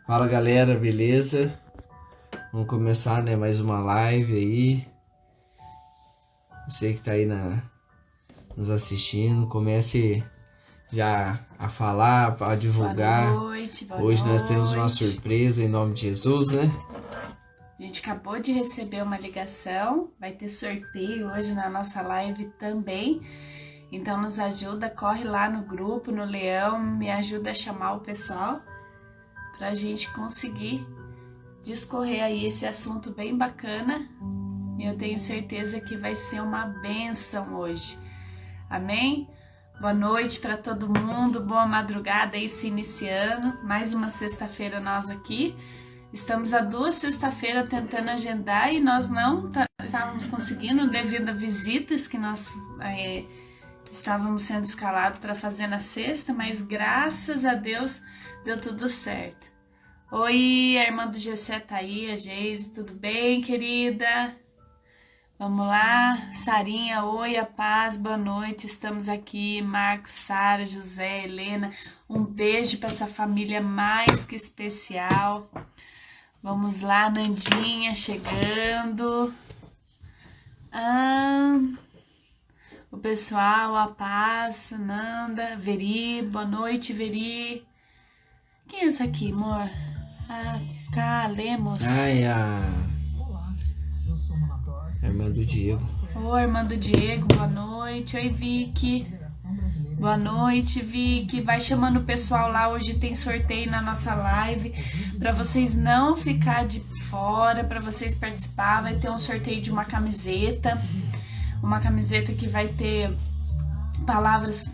Fala galera, beleza? Vamos começar, né, mais uma live aí. Você que tá aí nos assistindo, comece já a falar, a divulgar. Boa noite, boa Hoje nós noite. temos uma surpresa em nome de Jesus, né? A gente acabou de receber uma ligação, vai ter sorteio hoje na nossa live também. Então nos ajuda, corre lá no grupo, no Leão, me ajuda a chamar o pessoal pra gente conseguir discorrer aí esse assunto bem bacana. E eu tenho certeza que vai ser uma bênção hoje. Amém? Boa noite para todo mundo, boa madrugada aí se iniciando. Mais uma sexta-feira nós aqui. Estamos há 2 sexta-feiras tentando agendar e nós não estávamos conseguindo devido a visitas que nós estávamos sendo escalados para fazer na sexta, mas graças a Deus deu tudo certo. Oi, a irmã do Gessé tá aí, a Geise, tudo bem, querida? Vamos lá, Sarinha, oi, a paz, boa noite, estamos aqui, Marcos, Sara, José, Helena, um beijo para essa família mais que especial. Vamos lá, Nandinha, chegando. O pessoal, a paz, Nanda, Veri, boa noite, Veri. Quem é essa aqui, amor? Lemos. A irmã do Diego. Oi, irmã do Diego, boa noite. Oi, Vicky. Boa noite, Vicky. Vai chamando o pessoal lá, hoje tem sorteio na nossa live. Para vocês não ficar de fora, para vocês participar, vai ter um sorteio de uma camiseta. Uma camiseta que vai ter palavras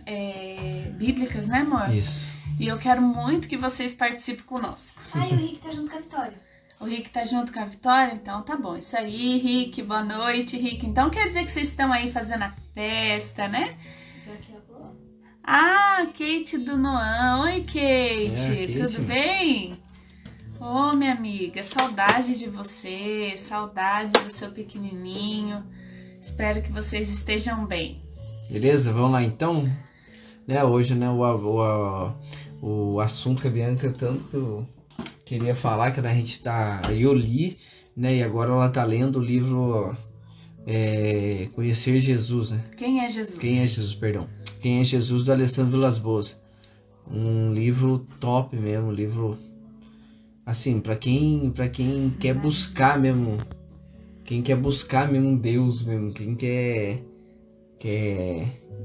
bíblicas, né, amor? Isso. E eu quero muito que vocês participem conosco. E o Rick tá junto com a Vitória. O Rick tá junto com a Vitória? Então tá bom. Isso aí, Rick. Boa noite, Rick. Então quer dizer que vocês estão aí fazendo a festa, né? Kate do Noan. Oi, Kate. Tudo bem? Ô, minha amiga, saudade de você, saudade do seu pequenininho. Espero que vocês estejam bem. Beleza? Vamos lá então? Hoje, né, o assunto que a Bianca tanto queria falar, que a gente eu li, né, e agora ela tá lendo o livro Conhecer Jesus, né? Quem é Jesus? Quem é Jesus, perdão. Quem é Jesus, do Alessandro Vilas Boas. Um livro top mesmo, um livro assim, pra quem quer buscar mesmo, quem quer buscar mesmo Deus mesmo, quem quer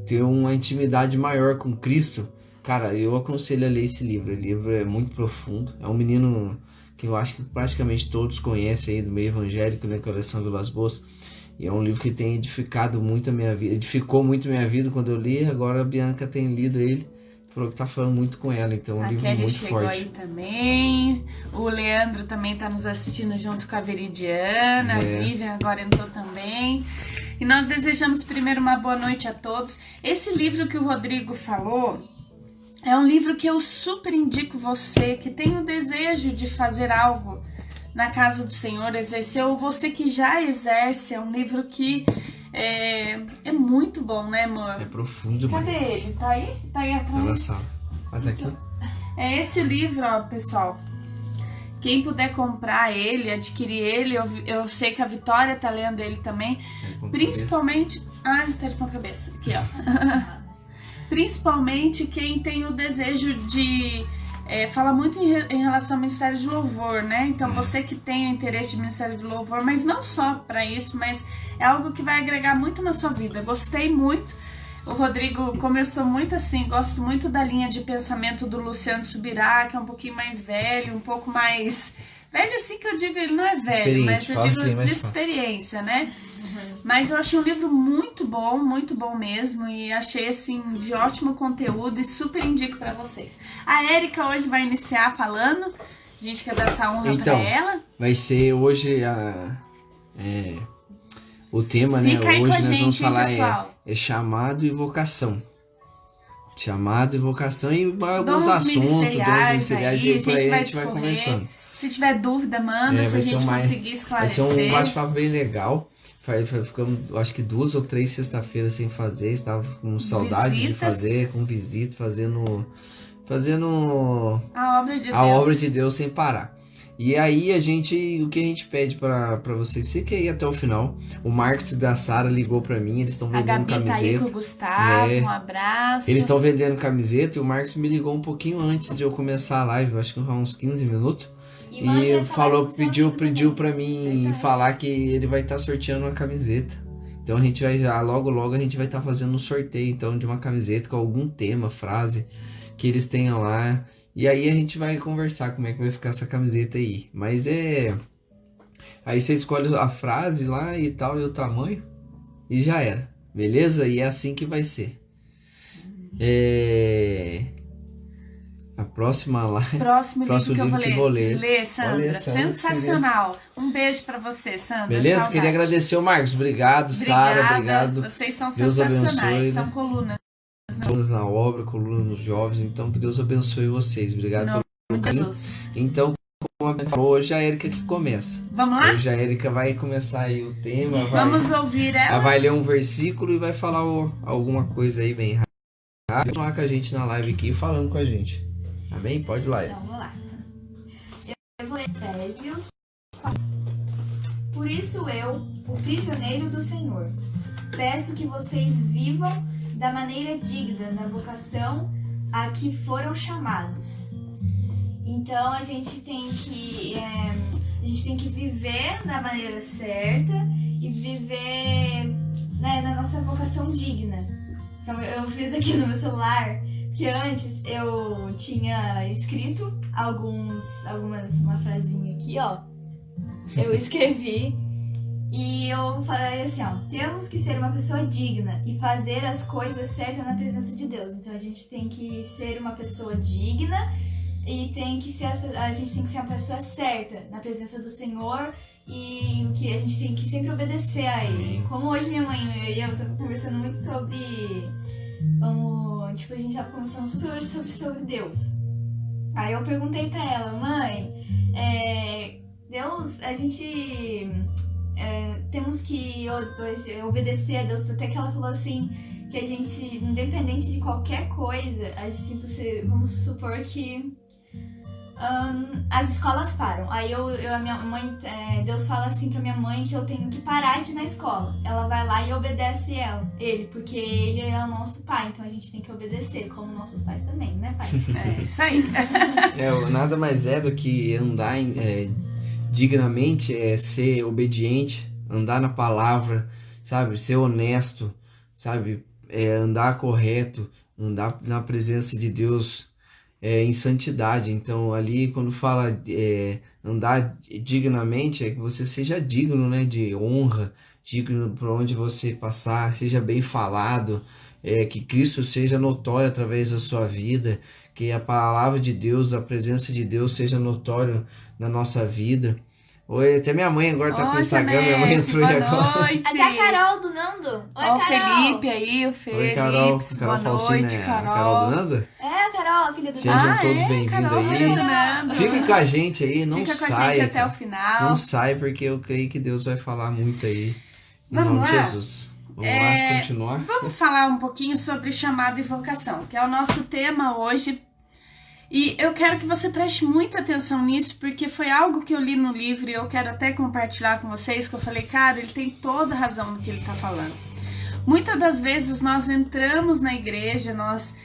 ter uma intimidade maior com Cristo, cara, eu aconselho a ler esse livro. O livro é muito profundo. É um menino que eu acho que praticamente todos conhecem aí do meio evangélico, né, que é o Alessandro Vilas Boas. E é um livro que tem edificado muito a minha vida. Edificou muito a minha vida quando eu li. Agora a Bianca tem lido ele. Falou que tá falando muito com ela. Então é um livro muito chegou forte. Aí também. O Leandro também tá nos assistindo junto com a Veridiana. A Vivian agora entrou também. E nós desejamos primeiro uma boa noite a todos. Esse livro que o Rodrigo falou é um livro que eu super indico você que tem o desejo de fazer algo na casa do Senhor, exercer, ou você que já exerce. É um livro que é muito bom, né, amor? É profundo, mano. Cadê ele? Tá aí? Tá aí atrás? Tá na sala. Tá aqui. É esse livro, ó, pessoal. Quem puder comprar ele, adquirir ele, eu sei que a Vitória tá lendo ele também. Principalmente... tá de ponta cabeça. Aqui, ó. Principalmente quem tem o desejo de... fala muito em relação ao Ministério de Louvor, né? Então você que tem o interesse de Ministério de Louvor, mas não só para isso, mas é algo que vai agregar muito na sua vida. Gostei muito. O Rodrigo começou muito assim, gosto muito da linha de pensamento do Luciano Subirá, que é um pouquinho mais velho, um pouco mais... Velho assim que eu digo, ele não é velho, mas eu digo assim, de experiência, né? Mas eu achei um livro muito bom mesmo, e achei assim de ótimo conteúdo e super indico pra vocês. A Érica hoje vai iniciar falando, a gente quer dar essa honra pra ela. Vai ser hoje o tema, né? Fica aí hoje com a nós gente, vamos falar hein, chamado e vocação. Chamado e vocação e alguns dons assuntos, ministeriais aí, e a gente vai conversando. Se tiver dúvida, manda, se a gente conseguir esclarecer. Vai ser um bate-papo bem legal. Ficamos, acho que 2 ou 3 sexta-feiras sem fazer. Estava com saudade de fazer, com visita, fazendo a obra de Deus sem parar. E aí o que a gente pede pra vocês, você quer ir até o final. O Marcos da Sara ligou pra mim, eles estão vendendo camiseta. A Gabi tá aí com o Gustavo, um abraço. Eles estão vendendo camiseta e o Marcos me ligou um pouquinho antes de eu começar a live, acho que uns 15 minutos. E falou, pediu pra mim falar que ele vai estar sorteando uma camiseta. Então a gente vai logo a gente vai estar fazendo um sorteio então de uma camiseta com algum tema, frase que eles tenham lá. E aí a gente vai conversar como é que vai ficar essa camiseta aí. Mas aí você escolhe a frase lá e tal, e o tamanho, e já era. Beleza? E é assim que vai ser. A próxima live. Próximo livro que eu vou ler. Lê, Sandra. Olha, sensacional. Um beijo pra você, Sandra. Beleza? Saudade. Queria agradecer o Marcos. Obrigado, Sara. Obrigado. Vocês são Deus sensacionais. abençoe, são colunas. Colunas na obra, colunas nos jovens. Então, que Deus abençoe vocês. Obrigado pelo carinho. Então, como a falou, hoje é a Érica que começa. Vamos lá? Hoje a Érica vai começar aí o tema. Vamos ouvir ela. Ela vai ler um versículo e vai falar alguma coisa aí bem rápido. Continuar com a gente na live aqui, falando com a gente. Amém? Pode ir lá. Então, vamos lá. Eu vou ler Efésios 4. Por isso eu, o prisioneiro do Senhor, peço que vocês vivam da maneira digna da vocação a que foram chamados. Então a gente tem que viver da maneira certa e viver, né, na nossa vocação digna. Então eu fiz aqui no meu celular que antes eu tinha escrito uma frasinha aqui, ó. Eu escrevi e eu falei assim, ó, temos que ser uma pessoa digna e fazer as coisas certas na presença de Deus. Então a gente tem que ser uma pessoa digna e a gente tem que ser uma pessoa certa na presença do Senhor e o que a gente tem que sempre obedecer a Ele. Como hoje minha mãe e eu tava conversando muito sobre a gente tava conversando sobre Deus. Aí eu perguntei pra ela, mãe, Deus, a gente temos que obedecer a Deus, até que ela falou assim, que a gente, independente de qualquer coisa, a gente, vamos supor que as escolas param. Aí a minha mãe, Deus fala assim pra minha mãe que eu tenho que parar de ir na escola. Ela vai lá e obedece ele, porque ele é o nosso pai, então a gente tem que obedecer, como nossos pais também, né, pai? É isso aí. Nada mais é do que andar dignamente, ser obediente, andar na palavra, sabe? Ser honesto, sabe? Andar correto, andar na presença de Deus em santidade. Então ali quando fala andar dignamente, é que você seja digno, né, de honra, digno por onde você passar, seja bem falado, que Cristo seja notório através da sua vida, que a palavra de Deus, a presença de Deus seja notória na nossa vida. Oi, até minha mãe agora tá com o Instagram, minha mãe entrou aí agora. Noite. Até a Carol do Nando. Oi, Carol. O Felipe aí, o Felipe. Oi, Carol. Boa noite, Carol. A Carol do Nando? A Carol, a filha do Nando. Sejam todos bem-vindos aí. Fiquem com a gente aí, não Fica sai. Com a gente até o final. Não sai, porque eu creio que Deus vai falar muito aí. Em Vamos nome lá? de Jesus. Vamos lá, continuar. Vamos falar um pouquinho sobre chamado e vocação, que é o nosso tema hoje. E eu quero que você preste muita atenção nisso, porque foi algo que eu li no livro e eu quero até compartilhar com vocês, que eu falei, cara, ele tem toda a razão no que ele está falando. Muitas das vezes nós entramos na igreja, nós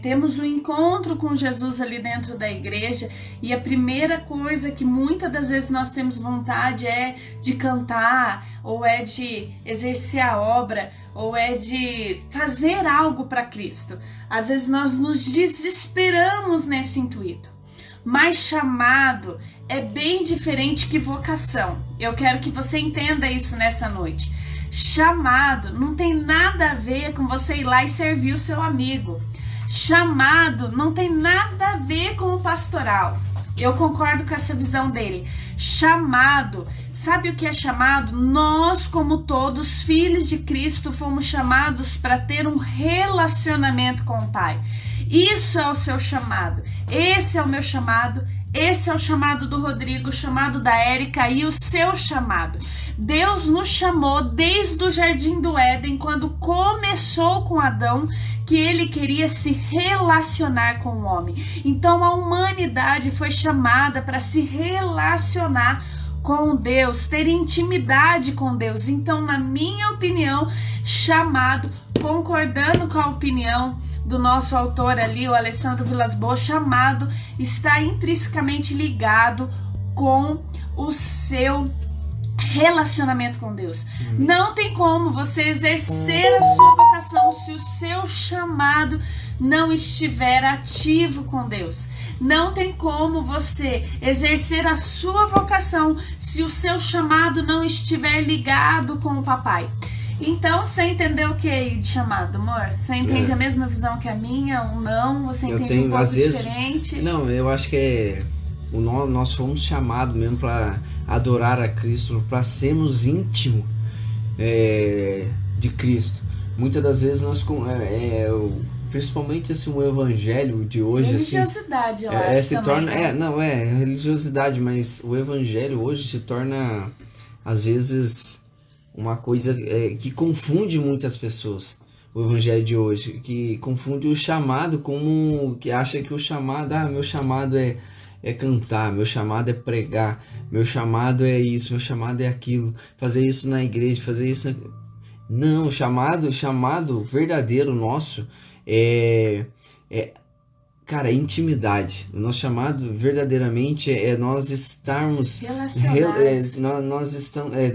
temos um encontro com Jesus ali dentro da igreja e a primeira coisa que muitas das vezes nós temos vontade é de cantar, ou é de exercer a obra, ou é de fazer algo para Cristo. Às vezes nós nos desesperamos nesse intuito. Mas chamado é bem diferente que vocação. Eu quero que você entenda isso nessa noite. Chamado não tem nada a ver com você ir lá e servir o seu amigo. Chamado não tem nada a ver com o pastoral. Eu concordo com essa visão dele. Chamado, sabe o que é chamado? Nós, como todos filhos de Cristo, fomos chamados para ter um relacionamento com o Pai. Isso é o seu chamado. Esse é o meu chamado. Esse é o chamado do Rodrigo, o chamado da Érica e o seu chamado. Deus nos chamou desde o Jardim do Éden, quando começou com Adão, que ele queria se relacionar com o homem. Então a humanidade foi chamada para se relacionar com Deus, ter intimidade com Deus. Então, na minha opinião, chamado, concordando com a opinião do nosso autor ali, o Alessandro Vilas Boas, chamado está intrinsecamente ligado com o seu relacionamento com Deus. Não tem como você exercer a sua vocação se o seu chamado não estiver ativo com Deus. Não tem como você exercer a sua vocação se o seu chamado não estiver ligado com o papai. Então, você entendeu o que é de chamado, amor? Você entende a mesma visão que a minha ou não? Você entende um pouco diferente? Não, eu acho que nós fomos chamados mesmo para adorar a Cristo, para sermos íntimos de Cristo. Muitas das vezes nós, principalmente assim, o evangelho de hoje, religiosidade, assim, eu acho se também, torna, não é religiosidade, mas o evangelho hoje se torna às vezes uma coisa que confunde muitas pessoas. O evangelho de hoje, que confunde o chamado como que acha que o chamado, meu chamado é cantar, meu chamado é pregar, meu chamado é isso, meu chamado é aquilo, fazer isso na igreja, fazer isso Não, o chamado verdadeiro nosso cara, intimidade. O nosso chamado verdadeiramente é nós estarmos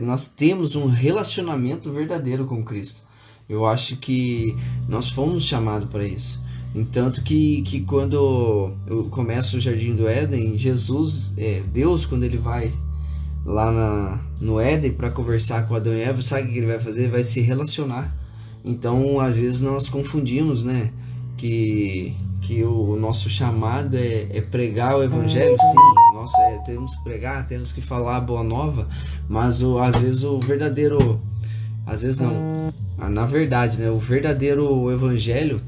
nós temos um relacionamento verdadeiro com Cristo. Eu acho que nós fomos chamados para isso. Entanto que quando eu começo o Jardim do Éden, Deus, quando ele vai lá no Éden para conversar com Adão e Eva, sabe o que ele vai fazer? Ele vai se relacionar. Então, às vezes nós confundimos, né? Que o nosso chamado é pregar o evangelho, sim, temos que pregar, temos que falar a boa nova, mas às vezes o verdadeiro, às vezes não, na verdade, né, o verdadeiro evangelho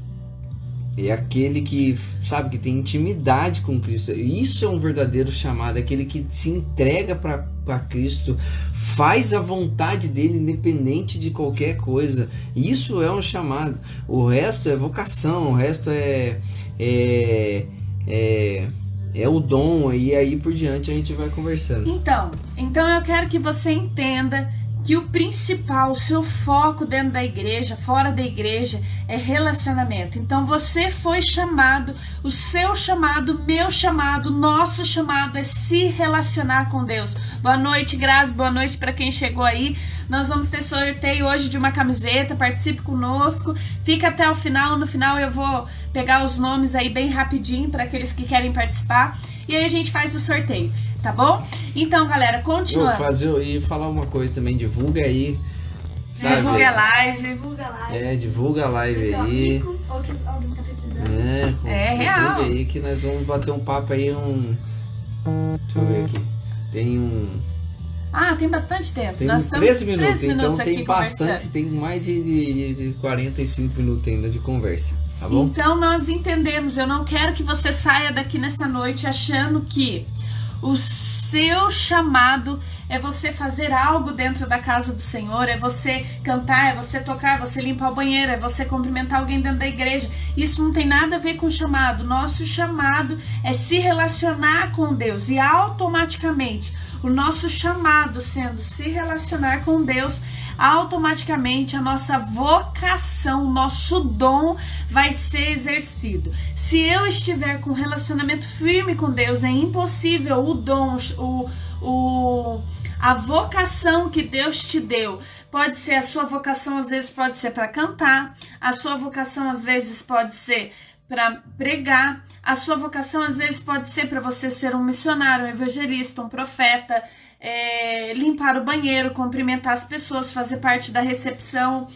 é aquele que, sabe, que tem intimidade com Cristo. Isso é um verdadeiro chamado, aquele que se entrega para Cristo, faz a vontade dele independente de qualquer coisa. Isso é um chamado. O resto é vocação, o resto é o dom, e aí por diante a gente vai conversando. Então eu quero que você entenda que o principal, o seu foco dentro da igreja, fora da igreja, é relacionamento. Então você foi chamado, o seu chamado, meu chamado, nosso chamado é se relacionar com Deus. Boa noite, Grazi, boa noite para quem chegou aí. Nós vamos ter sorteio hoje de uma camiseta, participe conosco, fica até o final. No final eu vou pegar os nomes aí bem rapidinho para aqueles que querem participar, e aí a gente faz o sorteio. Tá bom? Então, galera, continuando. E falar uma coisa também, divulga aí. Sabe? Divulga a live. Divulga a live pessoal aí. Rico, ou que alguém tá precisando. Real. Divulga aí que nós vamos bater um papo aí, deixa eu ver aqui. Tem bastante tempo. Tem Nós 13 minutos, 13 então aqui tem bastante, tem mais de 45 minutos ainda de conversa, tá bom? Então nós entendemos, eu não quero que você saia daqui nessa noite achando que o seu chamado é você fazer algo dentro da casa do Senhor, é você cantar, é você tocar, é você limpar o banheiro, é você cumprimentar alguém dentro da igreja. Isso não tem nada a ver com chamado. Nosso chamado é se relacionar com Deus, e automaticamente o nosso chamado sendo se relacionar com Deus, automaticamente a nossa vocação, nosso dom vai ser exercido. Se eu estiver com relacionamento firme com Deus, é impossível o dom, a vocação que Deus te deu. Pode ser, a sua vocação às vezes pode ser para cantar, a sua vocação às vezes pode ser para pregar, a sua vocação às vezes pode ser para você ser um missionário, um evangelista, um profeta, limpar o banheiro, cumprimentar as pessoas, fazer parte da recepção,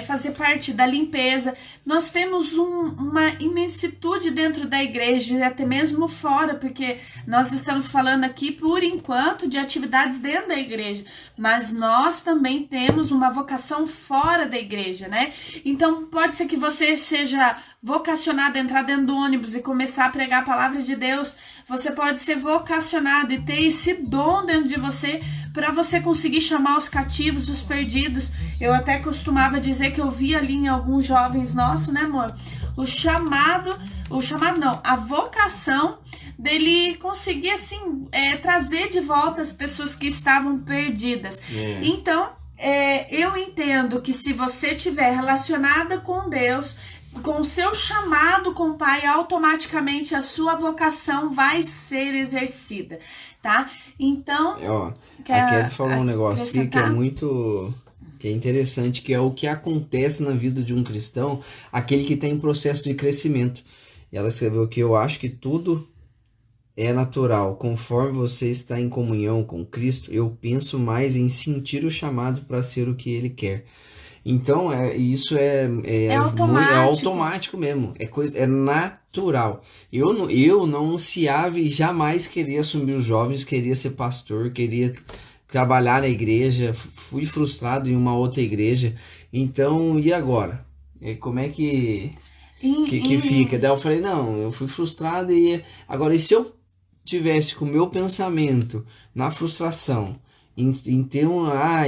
fazer parte da limpeza. Nós temos uma imensidade dentro da igreja e até mesmo fora, porque nós estamos falando aqui por enquanto de atividades dentro da igreja, mas nós também temos uma vocação fora da igreja, né? Então pode ser que você seja vocacionado a entrar dentro do ônibus e começar a pregar a palavra de Deus. Você pode ser vocacionado e ter esse dom dentro de você para você conseguir chamar os cativos, os perdidos. Eu até costumava dizer que eu vi ali em alguns jovens nossos, né, amor? A vocação dele conseguir, assim, trazer de volta as pessoas que estavam perdidas. Então, eu entendo que se você estiver relacionada com Deus, com o seu chamado com o Pai, automaticamente a sua vocação vai ser exercida, tá? Então... a Kelly falou um negócio aqui que é interessante, que é o que acontece na vida de um cristão, aquele que está em processo de crescimento. E ela escreveu que eu acho que tudo é natural. Conforme você está em comunhão com Cristo, eu penso mais em sentir o chamado para ser o que Ele quer. Então, isso é automático mesmo. É natural. Eu não anunciava e jamais queria assumir os jovens, queria ser pastor, queria trabalhar na igreja, fui frustrado em uma outra igreja. Então, e agora? Como é que fica? Daí eu falei, não, eu fui frustrado e se eu tivesse com o meu pensamento na frustração, em ter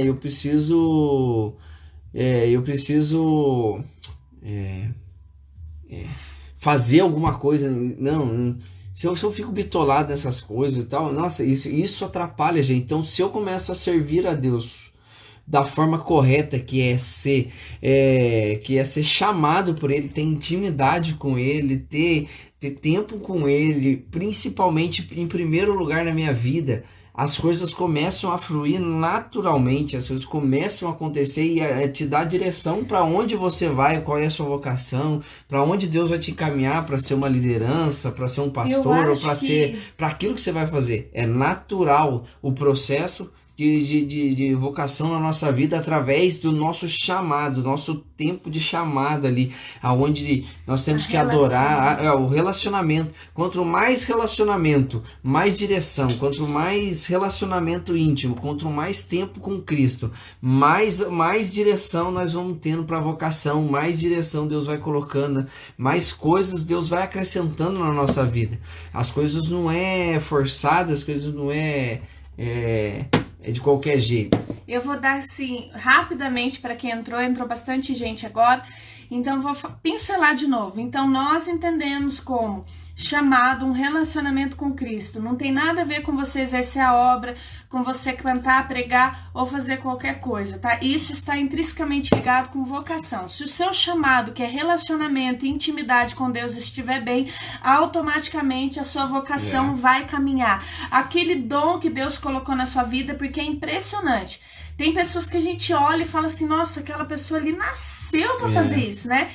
eu preciso fazer alguma coisa, se eu fico bitolado nessas coisas e tal, nossa, isso atrapalha, gente. Então, se eu começo a servir a Deus da forma correta, que é ser chamado por Ele, ter intimidade com Ele, ter tempo com Ele, principalmente em primeiro lugar na minha vida, as coisas começam a fluir naturalmente, as coisas começam a acontecer e te dar direção para onde você vai, qual é a sua vocação, para onde Deus vai te encaminhar para ser uma liderança, para ser um pastor ou para aquilo que você vai fazer. É natural o processo de vocação na nossa vida através do nosso chamado, nosso tempo de chamada ali, aonde nós temos que adorar o relacionamento. Quanto mais relacionamento, mais direção. Quanto mais relacionamento íntimo, quanto mais tempo com Cristo, mais direção nós vamos tendo para a vocação, mais direção Deus vai colocando, mais coisas Deus vai acrescentando na nossa vida. As coisas não é forçadas, as coisas não é de qualquer jeito. Eu vou dar assim, rapidamente, para quem entrou bastante gente agora, então vou pincelar de novo. Então nós entendemos como chamado um relacionamento com Cristo. Não tem nada a ver com você exercer a obra, com você cantar, pregar ou fazer qualquer coisa, tá? Isso está intrinsecamente ligado com vocação. Se o seu chamado, que é relacionamento e intimidade com Deus, estiver bem, automaticamente a sua vocação vai caminhar. Aquele dom que Deus colocou na sua vida, porque é impressionante. Tem pessoas que a gente olha e fala assim, nossa, aquela pessoa ali nasceu para fazer isso, né?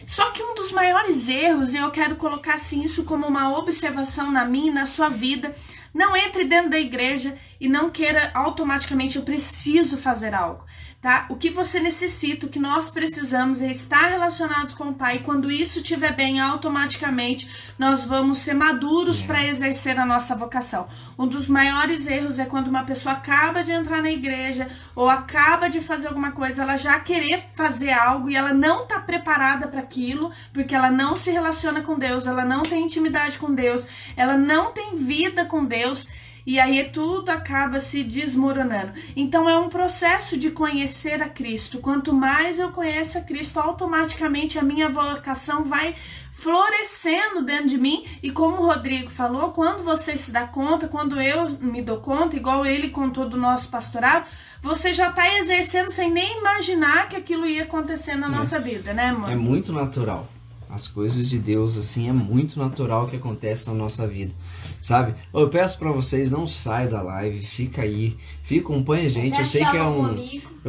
Só que um dos maiores erros, e eu quero colocar assim isso como uma observação na minha e na sua vida, não entre dentro da igreja e não queira automaticamente, eu preciso fazer algo, tá? O que você necessita, o que nós precisamos é estar relacionados com o Pai, e quando isso estiver bem, automaticamente nós vamos ser maduros para exercer a nossa vocação. Um dos maiores erros é quando uma pessoa acaba de entrar na igreja ou acaba de fazer alguma coisa, ela já querer fazer algo e ela não está preparada para aquilo, porque ela não se relaciona com Deus, ela não tem intimidade com Deus, ela não tem vida com Deus, e aí tudo acaba se desmoronando. Então é um processo de conhecer a Cristo. Quanto mais eu conheço a Cristo, automaticamente a minha vocação vai florescendo dentro de mim. E como o Rodrigo falou, quando você se dá conta, quando eu me dou conta, igual ele contou do nosso pastorado, você já está exercendo sem nem imaginar que aquilo ia acontecer na nossa vida, né, amor? É muito natural. As coisas de Deus, assim, é muito natural que acontece na nossa vida, sabe? Eu peço pra vocês, não saiam da live, fica aí, acompanha a gente. Eu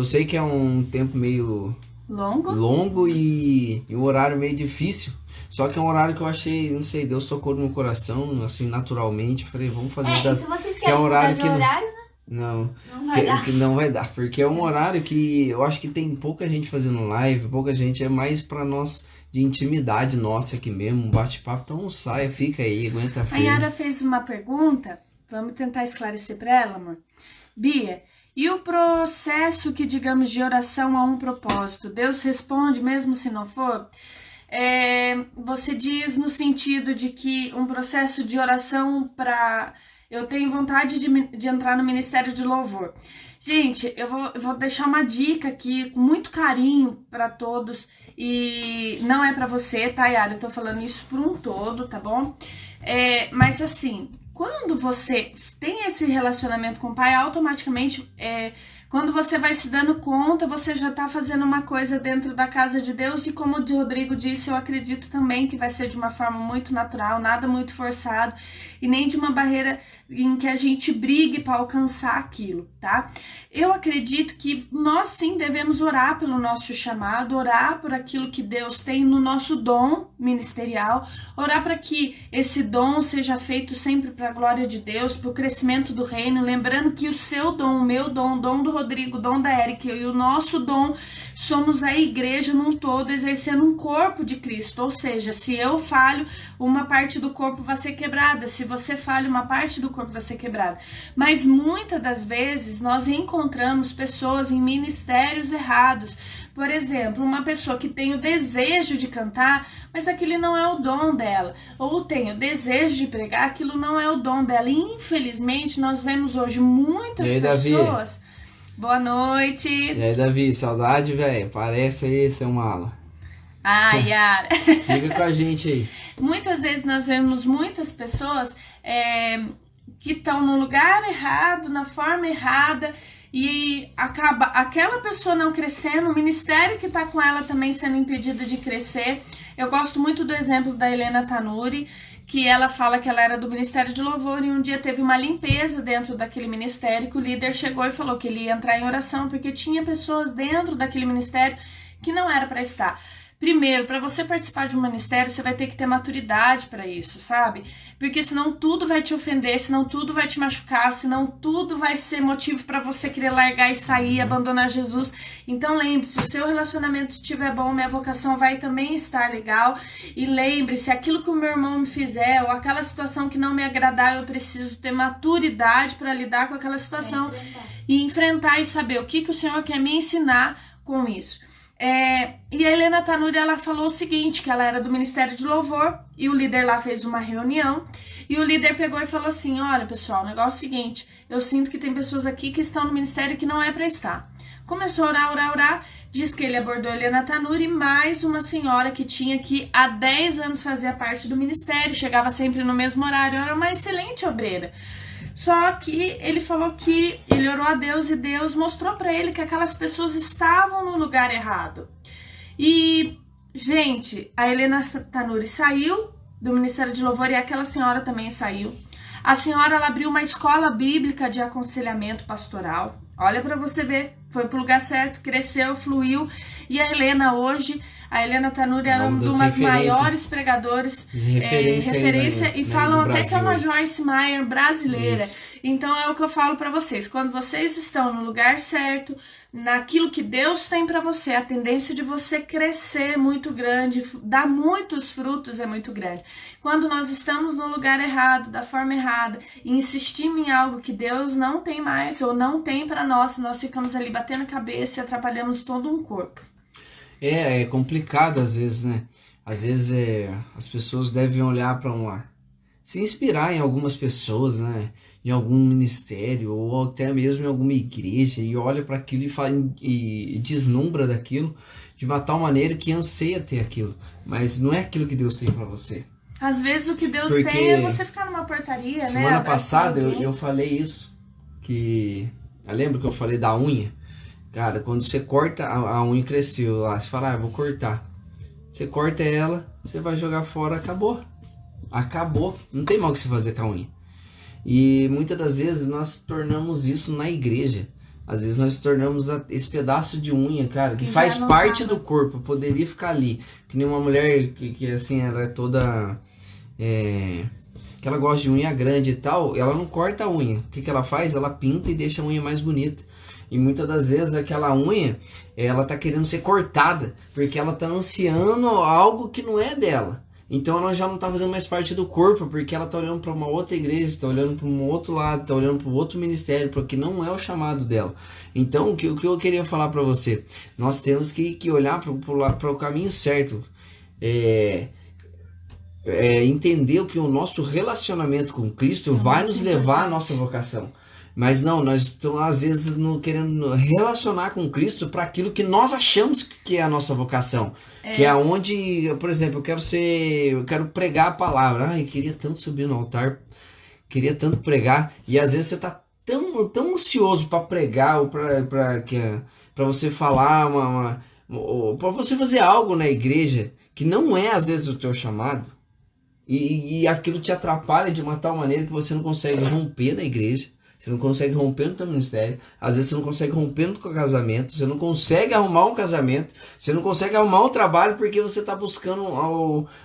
sei que é um tempo meio longo e um horário meio difícil. Só que é um horário que eu achei, não sei, Deus tocou no meu coração, assim, naturalmente. Eu falei, vamos fazer. Se vocês querem mudar de horário, né? Não vai dar, porque é um horário que eu acho que tem pouca gente fazendo live, pouca gente, é mais pra nós, de intimidade nossa aqui mesmo, um bate-papo. Então não saia, fica aí, aguenta firme. A Yara fez uma pergunta, vamos tentar esclarecer pra ela, amor. Bia, e o processo que, digamos, de oração a um propósito, Deus responde mesmo se não for? Você diz no sentido de que um processo de oração para... Eu tenho vontade de entrar no Ministério de Louvor. Gente, eu vou deixar uma dica aqui com muito carinho para todos. E não é para você, tá, Yara? Eu tô falando isso por um todo, tá bom? Mas assim, quando você tem esse relacionamento com o Pai, automaticamente... Quando você vai se dando conta, você já está fazendo uma coisa dentro da casa de Deus e como o Rodrigo disse, eu acredito também que vai ser de uma forma muito natural, nada muito forçado e nem de uma barreira em que a gente brigue para alcançar aquilo, tá? Eu acredito que nós sim devemos orar pelo nosso chamado, orar por aquilo que Deus tem no nosso dom ministerial, orar para que esse dom seja feito sempre para a glória de Deus, para o crescimento do reino, lembrando que o seu dom, o meu dom, o dom do Rodrigo, o dom da Érica e o nosso dom, somos a igreja num todo, exercendo um corpo de Cristo, ou seja, se eu falho, uma parte do corpo vai ser quebrada, se você falha, uma parte do corpo vai ser quebrada, mas muitas das vezes nós encontramos pessoas em ministérios errados. Por exemplo, uma pessoa que tem o desejo de cantar, mas aquele não é o dom dela, ou tem o desejo de pregar, aquilo não é o dom dela, e infelizmente nós vemos hoje muitas pessoas... Davi? Boa noite. E aí, Davi, saudade, velho? Parece aí, seu mala. Yara. Fica com a gente aí. Muitas vezes nós vemos muitas pessoas que estão no lugar errado, na forma errada, e acaba aquela pessoa não crescendo, o ministério que está com ela também sendo impedido de crescer. Eu gosto muito do exemplo da Helena Tanuri, que ela fala que ela era do Ministério de Louvor e um dia teve uma limpeza dentro daquele ministério, que o líder chegou e falou que ele ia entrar em oração porque tinha pessoas dentro daquele ministério que não era para estar. Primeiro, para você participar de um ministério, você vai ter que ter maturidade para isso, sabe? Porque senão tudo vai te ofender, senão tudo vai te machucar, senão tudo vai ser motivo para você querer largar e sair, abandonar Jesus. Então lembre-se, se o seu relacionamento estiver bom, minha vocação vai também estar legal. E lembre-se, aquilo que o meu irmão me fizer, ou aquela situação que não me agradar, eu preciso ter maturidade para lidar com aquela situação e enfrentar e saber o que o Senhor quer me ensinar com isso. E a Helena Tanuri, ela falou o seguinte, que ela era do Ministério de Louvor e o líder lá fez uma reunião e o líder pegou e falou assim, olha pessoal, o negócio é o seguinte, eu sinto que tem pessoas aqui que estão no ministério que não é para estar. Começou a orar, diz que ele abordou a Helena Tanuri mais uma senhora que tinha que há 10 anos fazia parte do ministério, chegava sempre no mesmo horário, era uma excelente obreira. Só que ele falou que ele orou a Deus e Deus mostrou para ele que aquelas pessoas estavam no lugar errado. E, gente, a Helena Tanuri saiu do Ministério de Louvor e aquela senhora também saiu. A senhora, ela abriu uma escola bíblica de aconselhamento pastoral. Olha para você ver, foi pro lugar certo, cresceu, fluiu. E a Helena hoje, a Helena Tanuri era uma das maiores pregadoras, referência e falam até que é uma Joyce Meyer brasileira. Isso. Então é o que eu falo para vocês, quando vocês estão no lugar certo, naquilo que Deus tem para você, a tendência de você crescer é muito grande, dar muitos frutos é muito grande. Quando nós estamos no lugar errado, da forma errada, e insistimos em algo que Deus não tem mais ou não tem para nós ficamos ali batendo a cabeça e atrapalhamos todo um corpo. É complicado às vezes, né? Às vezes as pessoas devem olhar para se inspirar em algumas pessoas, né? Em algum ministério ou até mesmo em alguma igreja e olha para aquilo e deslumbra daquilo de uma tal maneira que anseia ter aquilo, mas não é aquilo que Deus tem para você. Às vezes o que Deus tem é você ficar numa portaria, semana passada eu falei isso, eu lembro que eu falei da unha. Cara, quando você corta, a unha cresceu lá, você fala, eu vou cortar. Você corta ela, você vai jogar fora, acabou. Não tem mal o que você fazer com a unha. E muitas das vezes nós tornamos isso na igreja. Às vezes nós tornamos esse pedaço de unha, cara, que faz parte do corpo, poderia ficar ali. Que nem uma mulher que assim, ela é toda... que ela gosta de unha grande e tal, ela não corta a unha. O que ela faz? Ela pinta e deixa a unha mais bonita. E muitas das vezes aquela unha, ela tá querendo ser cortada, porque ela tá ansiando algo que não é dela. Então ela já não tá fazendo mais parte do corpo, porque ela tá olhando para uma outra igreja, tá olhando para um outro lado, tá olhando para outro ministério, porque não é o chamado dela. Então o que eu queria falar para você, nós temos que olhar para o caminho certo. é, entender que o nosso relacionamento com Cristo vai nos levar à nossa vocação. Mas não, nós estamos às vezes querendo relacionar com Cristo para aquilo que nós achamos que é a nossa vocação. Que é onde, por exemplo, eu quero pregar a palavra. Ai, queria tanto subir no altar, queria tanto pregar. E às vezes você está tão ansioso para pregar ou para você falar, para você fazer algo na igreja que não é às vezes o teu chamado. E aquilo te atrapalha de uma tal maneira que você não consegue romper na igreja. Você não consegue romper no teu ministério. Às vezes você não consegue romper no teu casamento. Você não consegue arrumar um casamento. Você não consegue arrumar um trabalho porque você está buscando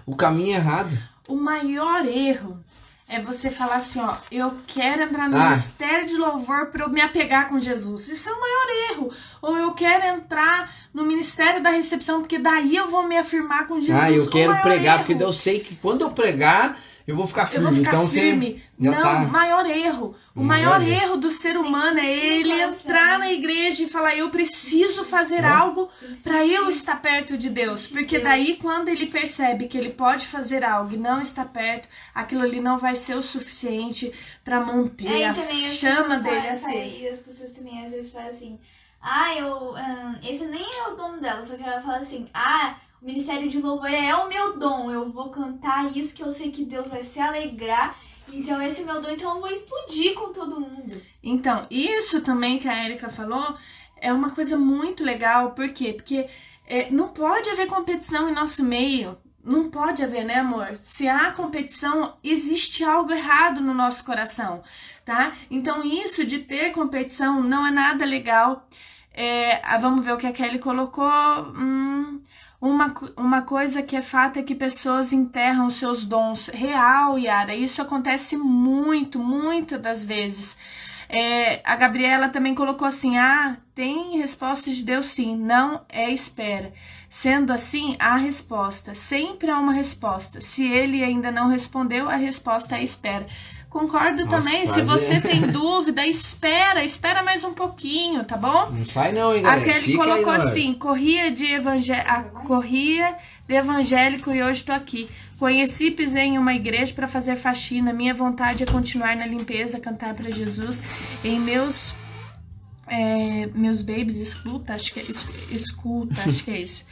o caminho errado. O maior erro é você falar assim, ó, eu quero entrar no ministério de louvor para eu me apegar com Jesus. Isso é o maior erro. Ou eu quero entrar no ministério da recepção porque daí eu vou me afirmar com Jesus. Eu quero pregar porque eu sei que quando eu pregar eu vou ficar firme. Então firme. Não, maior erro. O maior erro do ser humano é ele entrar na igreja e falar, eu preciso fazer algo para eu estar perto de Deus. Porque daí quando ele percebe que ele pode fazer algo e não está perto, aquilo ali não vai ser o suficiente para manter a chama dele acesa. E as pessoas também às vezes falam assim, esse nem é o dom dela, só que ela fala assim, o ministério de louvor é o meu dom, eu vou cantar isso que eu sei que Deus vai se alegrar, então esse é o meu dom, então eu vou explodir com todo mundo. Então, isso também que a Erika falou é uma coisa muito legal, por quê? Porque não pode haver competição em nosso meio, não pode haver, né, amor? Se há competição, existe algo errado no nosso coração, tá? Então isso de ter competição não é nada legal. Vamos ver o que a Kelly colocou. Uma coisa que é fato é que pessoas enterram seus dons. Real, Yara. Isso acontece muito das vezes. A Gabriela também colocou assim, tem resposta de Deus sim, não é espera. Sendo assim, há resposta. Sempre há uma resposta. Se ele ainda não respondeu, a resposta é espera. Concordo também, se você tem dúvida, espera mais um pouquinho, tá bom? Não sai não, hein, galera? A Kelly colocou assim, corria de evangélico e hoje tô aqui. Conheci e pisei em uma igreja para fazer faxina. Minha vontade é continuar na limpeza, cantar para Jesus. Em meus babies escuta, acho que é isso.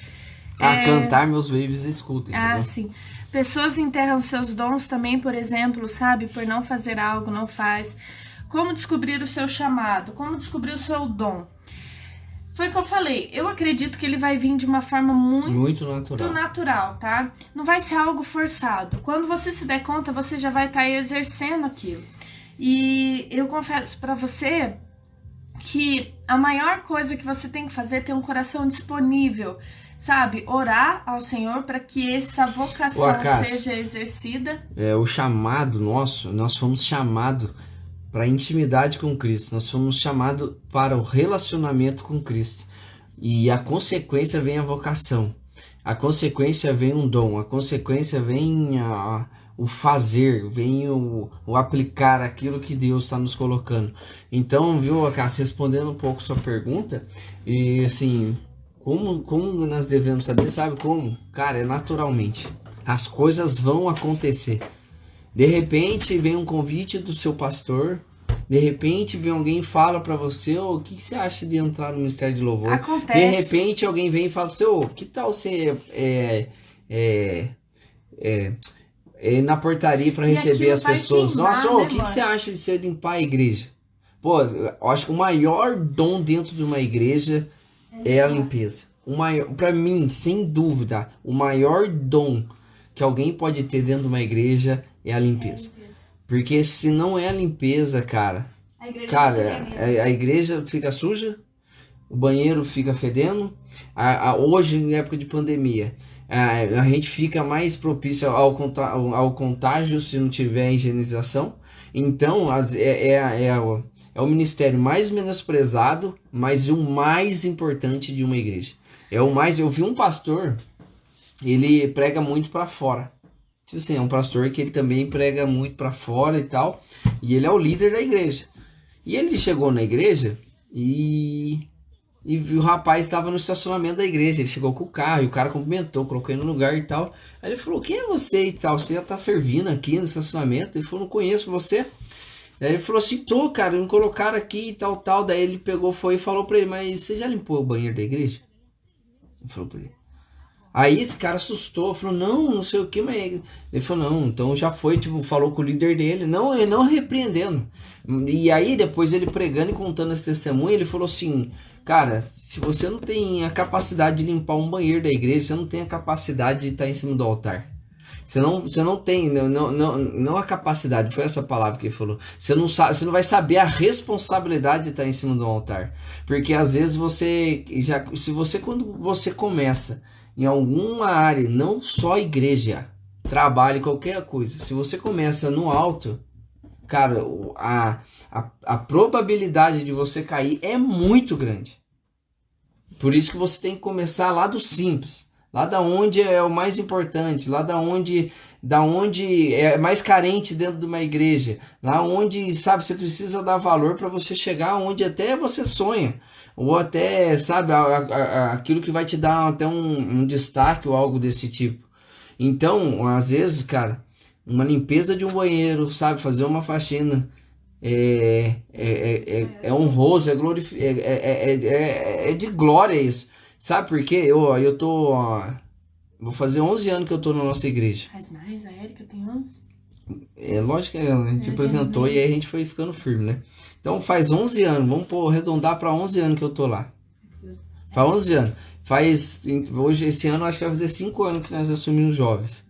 Cantar meus babies escuta. Sim. Pessoas enterram seus dons também, por exemplo, sabe? Por não fazer algo, não faz. Como descobrir o seu chamado? Como descobrir o seu dom? Foi o que eu falei. Eu acredito que ele vai vir de uma forma muito natural, tá? Não vai ser algo forçado. Quando você se der conta, você já vai estar exercendo aquilo. E eu confesso pra você que a maior coisa que você tem que fazer é ter um coração disponível, sabe? Orar ao Senhor para que essa vocação seja exercida. O chamado nosso, nós fomos chamados para a intimidade com Cristo, nós fomos chamados para o relacionamento com Cristo. E a consequência vem a vocação, a consequência vem um dom, a consequência vem o fazer, vem o aplicar aquilo que Deus está nos colocando. Então, viu, Acácio, respondendo um pouco sua pergunta, e assim, como nós devemos saber, sabe como? Cara, é naturalmente. As coisas vão acontecer. De repente vem um convite do seu pastor, de repente vem alguém e fala para você, o que você acha de entrar no Ministério de Louvor? Acontece. De repente alguém vem e fala para você, que tal você na portaria para receber as pessoas? Nossa, o que você acha de você limpar a igreja? Pô, eu acho que o maior dom dentro de uma igreja é a limpeza. Para mim, sem dúvida, o maior dom que alguém pode ter dentro de uma igreja é a limpeza. Porque se não é a limpeza, cara, a igreja fica suja, o banheiro fica fedendo. Hoje, em época de pandemia, a gente fica mais propício ao contágio se não tiver higienização. Então, é o ministério mais menosprezado, mas o mais importante de uma igreja. Eu vi um pastor, ele prega muito para fora. Tipo assim, é um pastor que ele também prega muito para fora e tal. E ele é o líder da igreja. E ele chegou na igreja e E o rapaz estava no estacionamento da igreja. Ele chegou com o carro e o cara cumprimentou, colocou ele no lugar e tal. Aí ele falou: quem é você e tal? Você já tá servindo aqui no estacionamento? Ele falou: não conheço você. Daí ele falou assim: tô, cara, me colocaram aqui e tal, tal. Daí ele pegou, foi e falou pra ele: mas você já limpou o banheiro da igreja? Ele falou pra ele. Aí esse cara assustou, falou: não sei o que, mas ele falou: não, então já foi, tipo, falou com o líder dele, não, ele não repreendendo. E aí depois ele pregando e contando esse testemunho, ele falou assim: cara, se você não tem a capacidade de limpar um banheiro da igreja, você não tem a capacidade de estar em cima do altar. Você não tem, não a capacidade, foi essa palavra que ele falou. Você não sabe, você não vai saber a responsabilidade de estar em cima do altar. Porque às vezes quando você começa em alguma área, não só igreja, trabalho, qualquer coisa, se você começa no alto, cara, a probabilidade de você cair é muito grande. Por isso que você tem que começar lá do simples. Lá da onde é o mais importante, lá da onde é mais carente dentro de uma igreja, lá onde, sabe, você precisa dar valor para você chegar onde até você sonha, ou até, sabe, aquilo que vai te dar até um destaque ou algo desse tipo. Então, às vezes, cara, uma limpeza de um banheiro, sabe, fazer uma faxina, é honroso, é de glória isso. Sabe por quê? Eu tô. Vou fazer 11 anos que eu tô na nossa igreja. Faz mais, a Érica tem 11? É lógico que a gente apresentou e aí a gente foi ficando firme, né? Então faz 11 anos, vamos arredondar para 11 anos que eu tô lá. Faz 11 anos. Hoje, esse ano, acho que vai fazer 5 anos que nós assumimos jovens.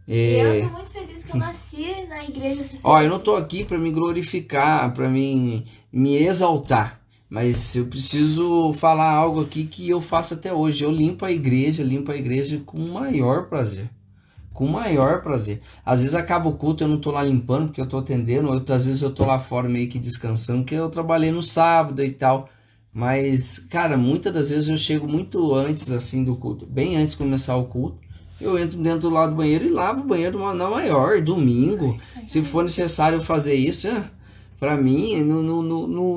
Eu tô muito feliz que eu nasci na igreja. Ó, eu não tô aqui para me glorificar, para me exaltar. Mas eu preciso falar algo aqui que eu faço até hoje. Eu limpo a igreja com o maior prazer. Com o maior prazer. Às vezes acaba o culto, eu não tô lá limpando porque eu tô atendendo. Outras vezes eu tô lá fora meio que descansando, porque eu trabalhei no sábado e tal. Mas, cara, muitas das vezes eu chego muito antes assim do culto. Bem antes de começar o culto. Eu entro dentro do lado do banheiro e lavo o banheiro na maior, domingo. Se for necessário fazer isso, pra mim,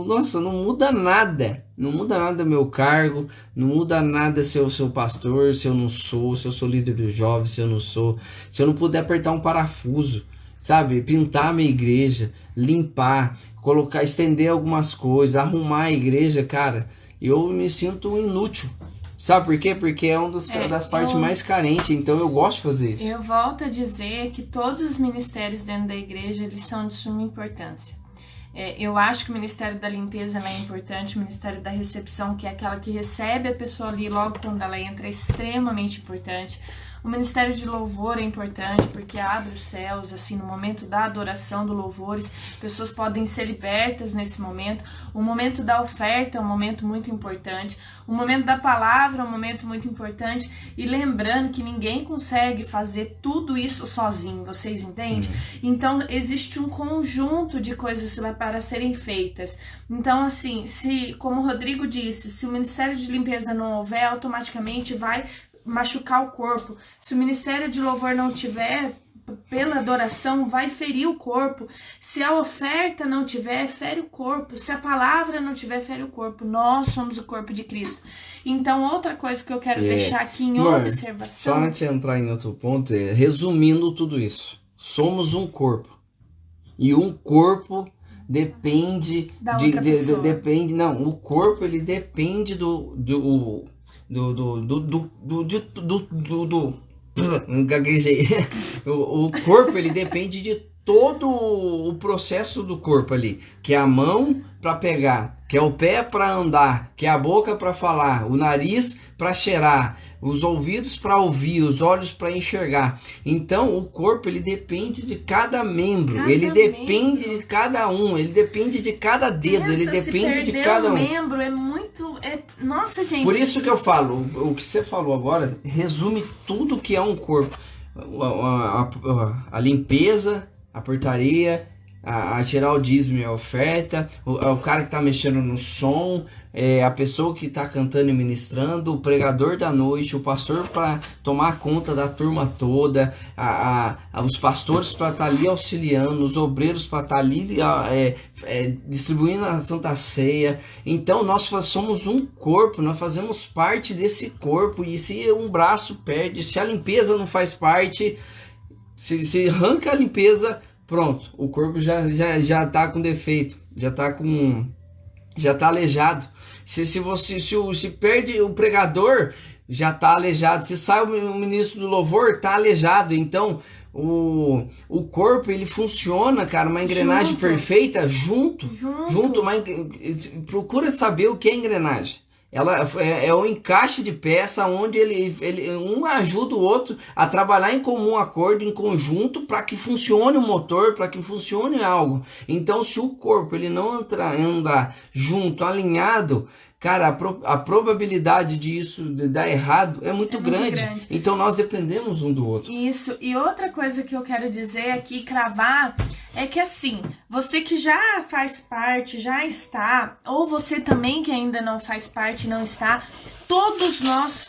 nossa, não muda nada. Não muda nada meu cargo, não muda nada se eu sou pastor, se eu não sou, se eu sou líder dos jovens, se eu não sou. Se eu não puder apertar um parafuso, sabe? Pintar a minha igreja, limpar, colocar, estender algumas coisas, arrumar a igreja, cara, eu me sinto inútil. Sabe por quê? Porque é uma das partes mais carentes, então eu gosto de fazer isso. Eu volto a dizer que todos os ministérios dentro da igreja, eles são de suma importância. Eu acho que o Ministério da Limpeza é importante, o Ministério da Recepção, que é aquela que recebe a pessoa ali logo quando ela entra, é extremamente importante. O Ministério de Louvor é importante porque abre os céus, assim, no momento da adoração, do louvores, pessoas podem ser libertas nesse momento. O momento da oferta é um momento muito importante. O momento da palavra é um momento muito importante. E lembrando que ninguém consegue fazer tudo isso sozinho, vocês entendem? Então, existe um conjunto de coisas para serem feitas. Então, assim, como o Rodrigo disse, se o Ministério de Limpeza não houver, automaticamente vai machucar o corpo. Se o Ministério de Louvor não tiver, pela adoração, vai ferir o corpo. Se a oferta não tiver, fere o corpo. Se a palavra não tiver, fere o corpo. Nós somos o corpo de Cristo. Então, outra coisa que eu quero deixar aqui em observação... Só antes de entrar em outro ponto, resumindo tudo isso. Somos um corpo. E um corpo depende... o corpo, ele depende gaguejei. O corpo, ele depende de todo o processo do corpo ali, que é a mão para pegar, que é o pé para andar, que é a boca para falar, o nariz para cheirar, os ouvidos para ouvir, os olhos para enxergar. Então, o corpo, ele depende de cada membro, depende de cada um, ele depende de cada dedo, ele depende de cada um. Membro é muito... Nossa, gente... Por isso que eu falo, o que você falou agora, resume tudo que é um corpo. A limpeza, a portaria, a tirar o dízimo e a oferta, o cara que está mexendo no som, a pessoa que está cantando e ministrando, o pregador da noite, o pastor para tomar conta da turma toda, os pastores para estar ali auxiliando, os obreiros para estar ali distribuindo a Santa Ceia. Então nós somos um corpo, nós fazemos parte desse corpo, e se um braço perde, se a limpeza não faz parte, se arranca a limpeza, pronto, o corpo já tá com defeito, já tá aleijado. Se perde o pregador, já tá aleijado. Se sai o ministro do louvor, tá aleijado. Então, o corpo, ele funciona, cara, uma engrenagem perfeita junto. Procura saber o que é engrenagem. Ela é um encaixe de peça onde um ajuda o outro a trabalhar em comum acordo, em conjunto, para que funcione o motor, para que funcione algo. Então, se o corpo ele não anda junto, alinhado, cara, a probabilidade disso de dar errado é muito grande. Então, nós dependemos um do outro. Isso. E outra coisa que eu quero dizer aqui, cravar, é que assim, você que já faz parte, já está, ou você também que ainda não faz parte, não está, todos nós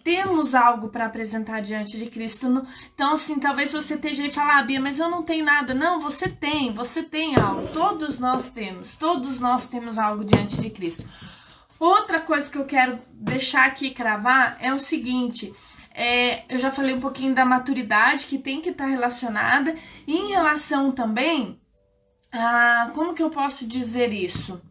temos algo para apresentar diante de Cristo. Então, assim, talvez você esteja aí e fale, Bia, mas eu não tenho nada. Não, você tem algo. Todos nós temos algo diante de Cristo. Outra coisa que eu quero deixar aqui cravar é o seguinte, eu já falei um pouquinho da maturidade que tem que estar relacionada, e em relação também como que eu posso dizer isso?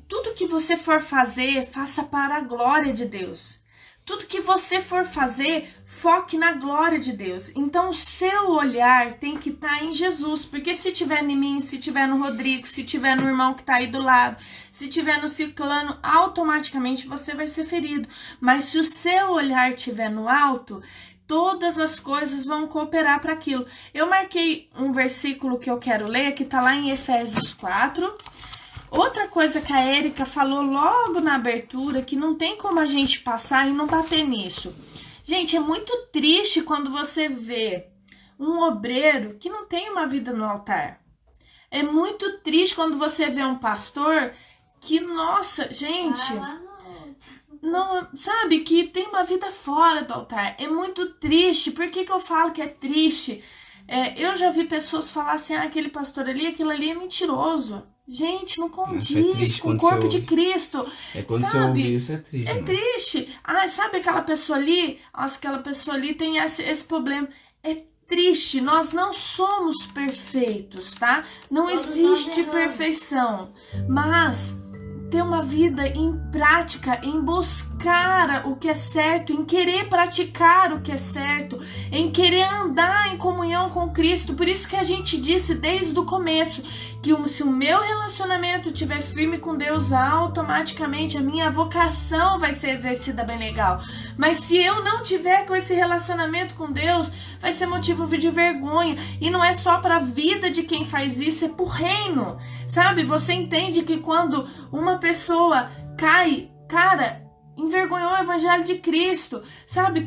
Tudo que você for fazer, faça para a glória de Deus. Tudo que você for fazer, foque na glória de Deus. Então o seu olhar tem que estar em Jesus, porque se tiver em mim, se tiver no Rodrigo, se tiver no irmão que está aí do lado, se tiver no ciclano, automaticamente você vai ser ferido. Mas se o seu olhar estiver no alto, todas as coisas vão cooperar para aquilo. Eu marquei um versículo que eu quero ler, que está lá em Efésios 4. Outra coisa que a Érica falou logo na abertura, que não tem como a gente passar e não bater nisso. Gente, é muito triste quando você vê um obreiro que não tem uma vida no altar. É muito triste quando você vê um pastor que, nossa, gente, não, sabe, que tem uma vida fora do altar. É muito triste. Por que eu falo que é triste? Eu já vi pessoas falar assim, aquele pastor ali, aquilo ali é mentiroso. Gente, não condiz com o corpo de Cristo. Quando você ouve isso, é triste. É triste. Sabe aquela pessoa ali? Nossa, aquela pessoa ali tem esse problema. É triste. Nós não somos perfeitos, tá? Não existe perfeição. Mas ter uma vida em prática, em buscar o que é certo, em querer praticar o que é certo, em querer andar em comunhão com Cristo. Por isso que a gente disse desde o começo que se o meu relacionamento estiver firme com Deus, automaticamente a minha vocação vai ser exercida bem legal. Mas se eu não tiver com esse relacionamento com Deus, vai ser motivo de vergonha. E não é só para a vida de quem faz isso, é para o reino. Sabe, você entende que quando uma pessoa cai, cara, envergonhou o evangelho de Cristo. Sabe,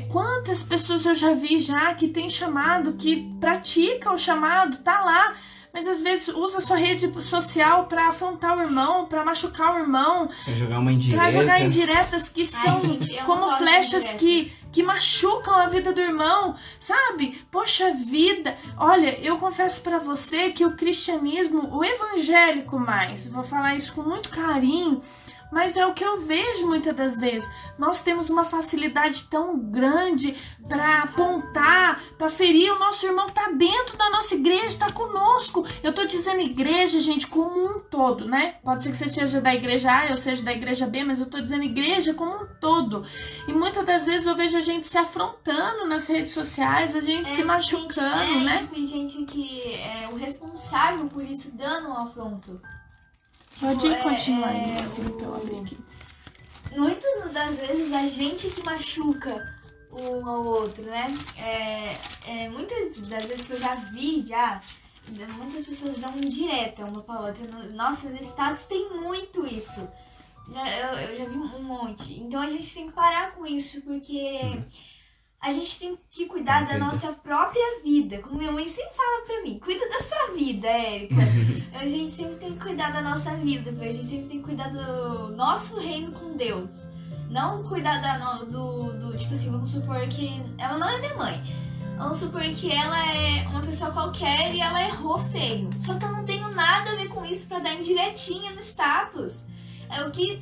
quantas pessoas eu já vi que tem chamado, que pratica o chamado, tá lá, mas às vezes usa sua rede social para afrontar o irmão, para machucar o irmão, para jogar uma indireta. Para jogar indiretas que são como flechas que machucam a vida do irmão, sabe? Poxa vida, olha, eu confesso para você que o cristianismo, o evangélico mais, vou falar isso com muito carinho, mas é o que eu vejo muitas das vezes. Nós temos uma facilidade tão grande para apontar, para ferir o nosso irmão que está dentro da nossa igreja, está conosco. Eu estou dizendo igreja, gente, como um todo, né? Pode ser que você seja da igreja A, eu seja da igreja B, mas eu estou dizendo igreja como um todo. E muitas das vezes eu vejo a gente se afrontando nas redes sociais, a gente se machucando, né? Tem gente que é o responsável por isso dando um afronto. Pode continuar aí, pra eu abrir aqui. Muitas das vezes a gente que machuca um ao outro, né? Muitas das vezes que eu já vi, muitas pessoas dão indireta uma pra outra. Nossa, nesse status tem muito isso. Eu já vi um monte. Então a gente tem que parar com isso, porque A gente tem que cuidar da Entendi. nossa própria vida. Como minha mãe sempre fala pra mim, cuida da sua vida, Érica. A gente sempre tem que cuidar da nossa vida, a gente sempre tem que cuidar do nosso reino com Deus. Não cuidar tipo assim, vamos supor que ela não é minha mãe. Vamos supor que ela é uma pessoa qualquer e ela errou feio. Só que eu não tenho nada a ver com isso pra dar indiretinha no status. É o que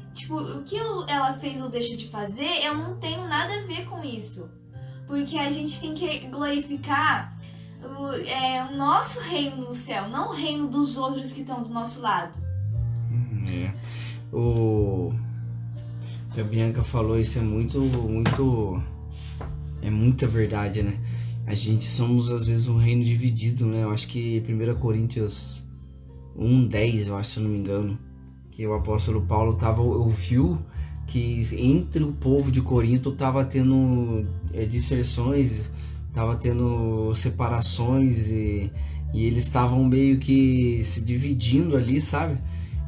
ela fez ou deixa de fazer, eu não tenho nada a ver com isso. Porque a gente tem que glorificar o nosso reino no céu, não o reino dos outros que estão do nosso lado. O que a Bianca falou, isso é é muita verdade, né? A gente somos às vezes um reino dividido, né? Eu acho que 1 Coríntios 1:10, eu acho, se eu não me engano, que o apóstolo Paulo ouviu que entre o povo de Corinto estava tendo disserções, estava tendo separações e eles estavam meio que se dividindo ali, sabe?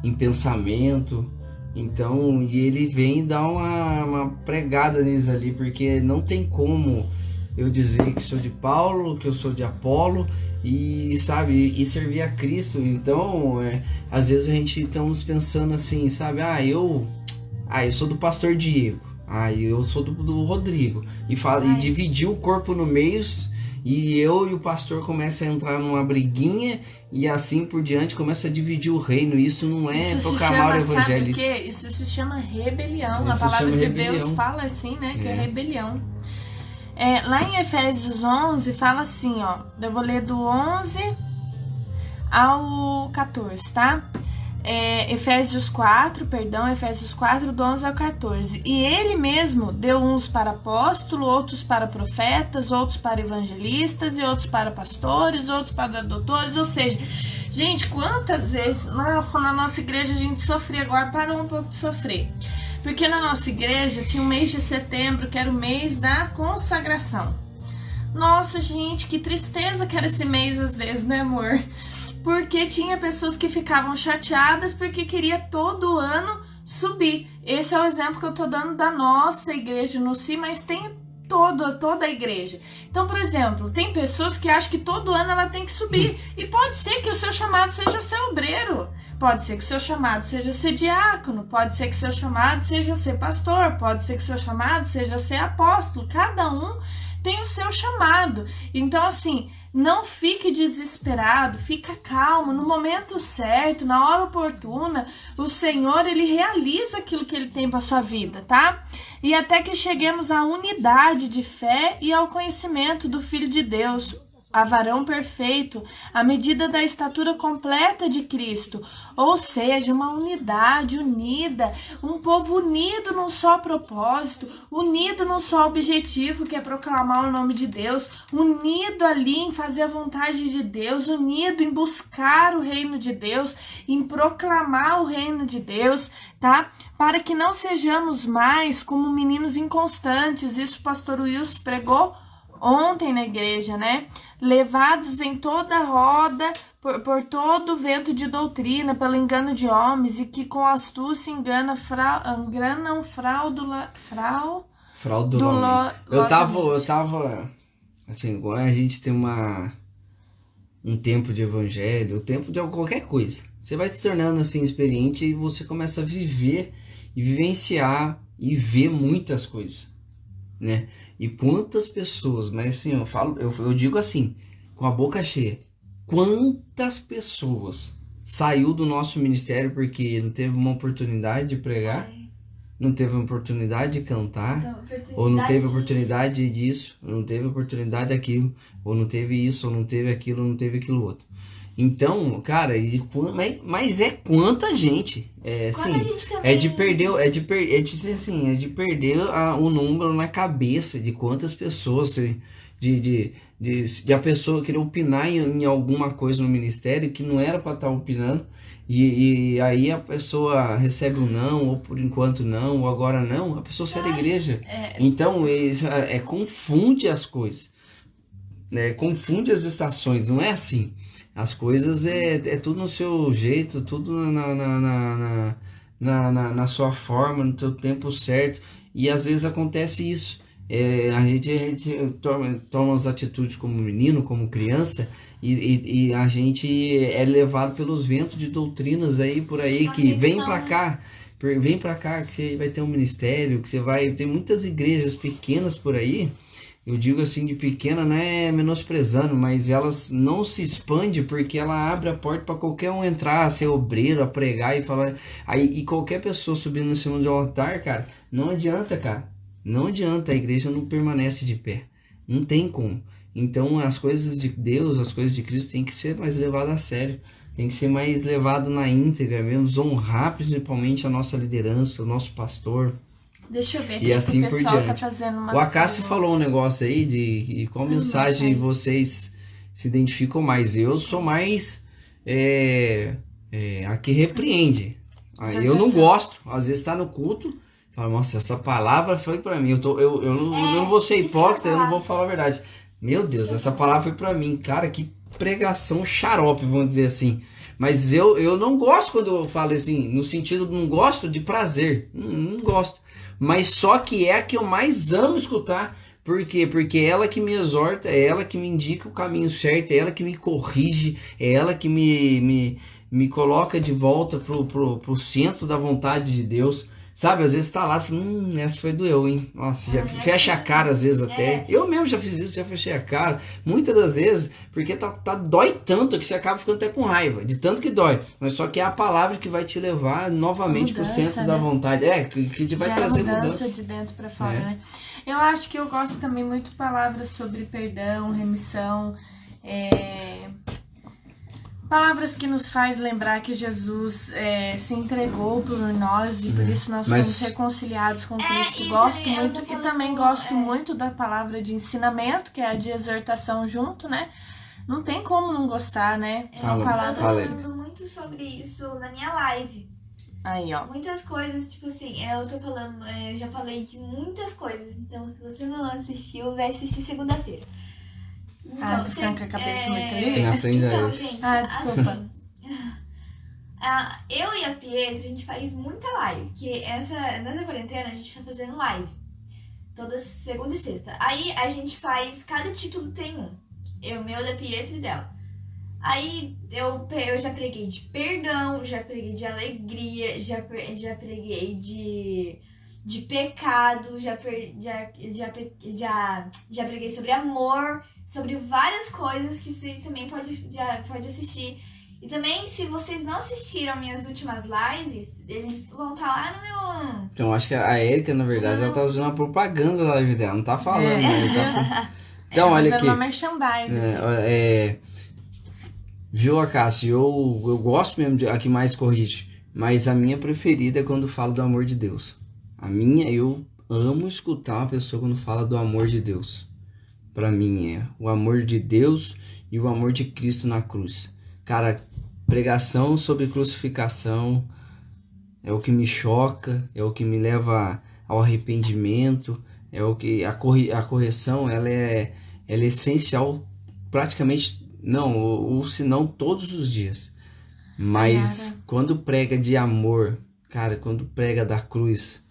Em pensamento. Então, e ele vem dar uma pregada neles ali, porque não tem como eu dizer que sou de Paulo, que eu sou de Apolo e, sabe, e servir a Cristo. Então, às vezes a gente estamos pensando assim, sabe, eu sou do pastor Diego, eu sou do Rodrigo, e dividir o corpo no meio, e eu e o pastor começa a entrar numa briguinha e assim por diante, começa a dividir o reino. Isso não é proclamar o evangelho. Sabe o quê? Isso se chama rebelião. Isso A palavra chama de rebelião. Deus fala assim, né? Que é rebelião. Lá em Efésios 11 fala assim, ó. Eu vou ler do 11 ao 14, tá? Efésios 4, do 11 ao 14. E ele mesmo deu uns para apóstolos, outros para profetas, outros para evangelistas, e outros para pastores, outros para doutores. Ou seja, gente, quantas vezes, nossa, na nossa igreja a gente sofria, agora parou um pouco de sofrer. Porque na nossa igreja tinha o mês de setembro, que era o mês da consagração. Nossa, gente, que tristeza que era esse mês às vezes, né, amor? Porque tinha pessoas que ficavam chateadas porque queria todo ano subir. Esse é o exemplo que eu tô dando da nossa igreja no si, mas tem toda a igreja. Então, por exemplo, tem pessoas que acham que todo ano ela tem que subir. E pode ser que o seu chamado seja ser obreiro. Pode ser que o seu chamado seja ser diácono. Pode ser que o seu chamado seja ser pastor. Pode ser que o seu chamado seja ser apóstolo. Cada um tem o seu chamado. Então, assim, não fique desesperado, fica calmo, no momento certo, na hora oportuna, o Senhor, ele realiza aquilo que ele tem para sua vida, tá? E até que cheguemos à unidade de fé e ao conhecimento do Filho de Deus, a varão perfeito, à medida da estatura completa de Cristo, ou seja, uma unidade unida, um povo unido num só propósito, unido num só objetivo, que é proclamar o nome de Deus, unido ali em fazer a vontade de Deus, unido em buscar o reino de Deus, em proclamar o reino de Deus, tá? Para que não sejamos mais como meninos inconstantes. Isso o pastor Wilson pregou ontem na igreja, né? Levados em toda roda por todo vento de doutrina, pelo engano de homens, e que com astúcia enganam fraudulamente. Eu tava assim, quando a gente tem um tempo de evangelho, um tempo de qualquer coisa, você vai se tornando assim experiente e você começa a viver e vivenciar e ver muitas coisas, né? E quantas pessoas, mas assim, eu digo assim, com a boca cheia, quantas pessoas saiu do nosso ministério porque não teve uma oportunidade de pregar, não teve uma oportunidade de cantar, ou não teve oportunidade disso, ou não teve oportunidade daquilo, ou não teve isso, ou não teve aquilo, ou não teve aquilo outro. Então, cara, mas é quanta gente, é de perder o número na cabeça de quantas pessoas, de a pessoa querer opinar em alguma coisa no ministério que não era para estar opinando, e aí a pessoa recebe um não, ou por enquanto não, ou agora não, a pessoa sai da igreja. Então, confunde as coisas, né? Confunde as estações, não é assim. As coisas é tudo no seu jeito, tudo na sua forma, no seu tempo certo. E às vezes acontece isso. A gente toma as atitudes como menino, como criança, e a gente é levado pelos ventos de doutrinas aí por aí Não que aceita vem não, pra né? cá, vem pra cá que você vai ter um ministério, que você vai ter muitas igrejas pequenas por aí. Eu digo assim de pequena, não é menosprezando, mas elas não se expandem porque ela abre a porta para qualquer um entrar, ser obreiro, a pregar e falar. Aí, e qualquer pessoa subindo em cima do altar, cara, não adianta, cara. Não adianta, a igreja não permanece de pé. Não tem como. Então as coisas de Deus, as coisas de Cristo tem que ser mais levadas a sério. Tem que ser mais levado na íntegra mesmo, honrar principalmente a nossa liderança, o nosso pastor, Deixa eu ver aqui e que o assim por pessoal tá diante. fazendo O umas Acácio falou um perguntas. negócio aí de qual Ai, moça, mensagem aí. vocês se identificam mais. Eu sou mais é, a que repreende. Aí eu não Exortação. gosto. Às vezes está no culto, fala, nossa, essa palavra foi para mim. Eu não vou ser Isso que eu ia hipócrita, eu não vou falar. falar a verdade. Meu Deus, Isso que eu essa ia palavra falar. foi para mim. Cara, que pregação xarope, vamos dizer assim. Mas eu não gosto quando eu falo assim, no sentido não gosto de prazer. Não gosto. Mas só que é a que eu mais amo escutar. Por quê? Porque é ela que me exorta, é ela que me indica o caminho certo, é ela que me corrige, é ela que me coloca de volta pro centro da vontade de Deus. Sabe, às vezes tá lá, você fala, essa foi doeu, hein? Nossa, já Ai, fecha a assim, cara às vezes até. é, Eu mesmo já fiz isso, já fechei a cara. Muitas das vezes, porque dói tanto que você acaba ficando até com raiva, de tanto que dói. Mas só que é a palavra que vai te levar A novamente pro centro mudança, da né? vontade. Que te vai Gera trazer mudança mudança. de dentro pra fora, É. né? Eu acho que eu gosto também muito de palavras sobre perdão, remissão, palavras que nos faz lembrar que Jesus se entregou por nós e por isso nós Mas- fomos reconciliados com Cristo. e Gosto também eu muito tô e falando, também gosto muito da palavra de ensinamento, que é a de exortação junto, né? Não tem como não gostar, né? São Fala, Eu tô palavras. fala aí. falando muito sobre isso na minha live. Aí, ó. Muitas coisas, tipo assim, eu tô falando, eu já falei de muitas coisas, então se você não assistiu, vai assistir segunda-feira. Ah, tô ficando com a cabeça muito ali. Na frente Então, da- gente, Ah, desculpa. assim, eu e a Pietra, a gente faz muita live, que nessa quarentena a gente tá fazendo live, toda segunda e sexta. Aí a gente faz, cada título tem um, eu, meu, da Pietra e dela. Aí eu já preguei de perdão, já preguei de alegria, já preguei de pecado, já preguei sobre amor, sobre várias coisas que vocês também pode assistir. E também, se vocês não assistiram minhas últimas lives, eles vão estar lá no meu... Então, acho que a Erika, na verdade, ela tá usando uma propaganda da live dela, não tá falando, É. né? Então, olha Fazendo aqui. uma merchandising. Viu, Acácio? Eu gosto mesmo de a que mais corrige, mas a minha preferida é quando falo do amor de Deus. Eu amo escutar uma pessoa quando fala do amor de Deus. Pra mim é o amor de Deus e o amor de Cristo na cruz. Cara, pregação sobre crucificação é o que me choca, é o que me leva ao arrependimento, é o que a correção ela é essencial praticamente não, ou se não todos os dias. Mas Nayara. quando prega de amor, cara, quando prega da cruz,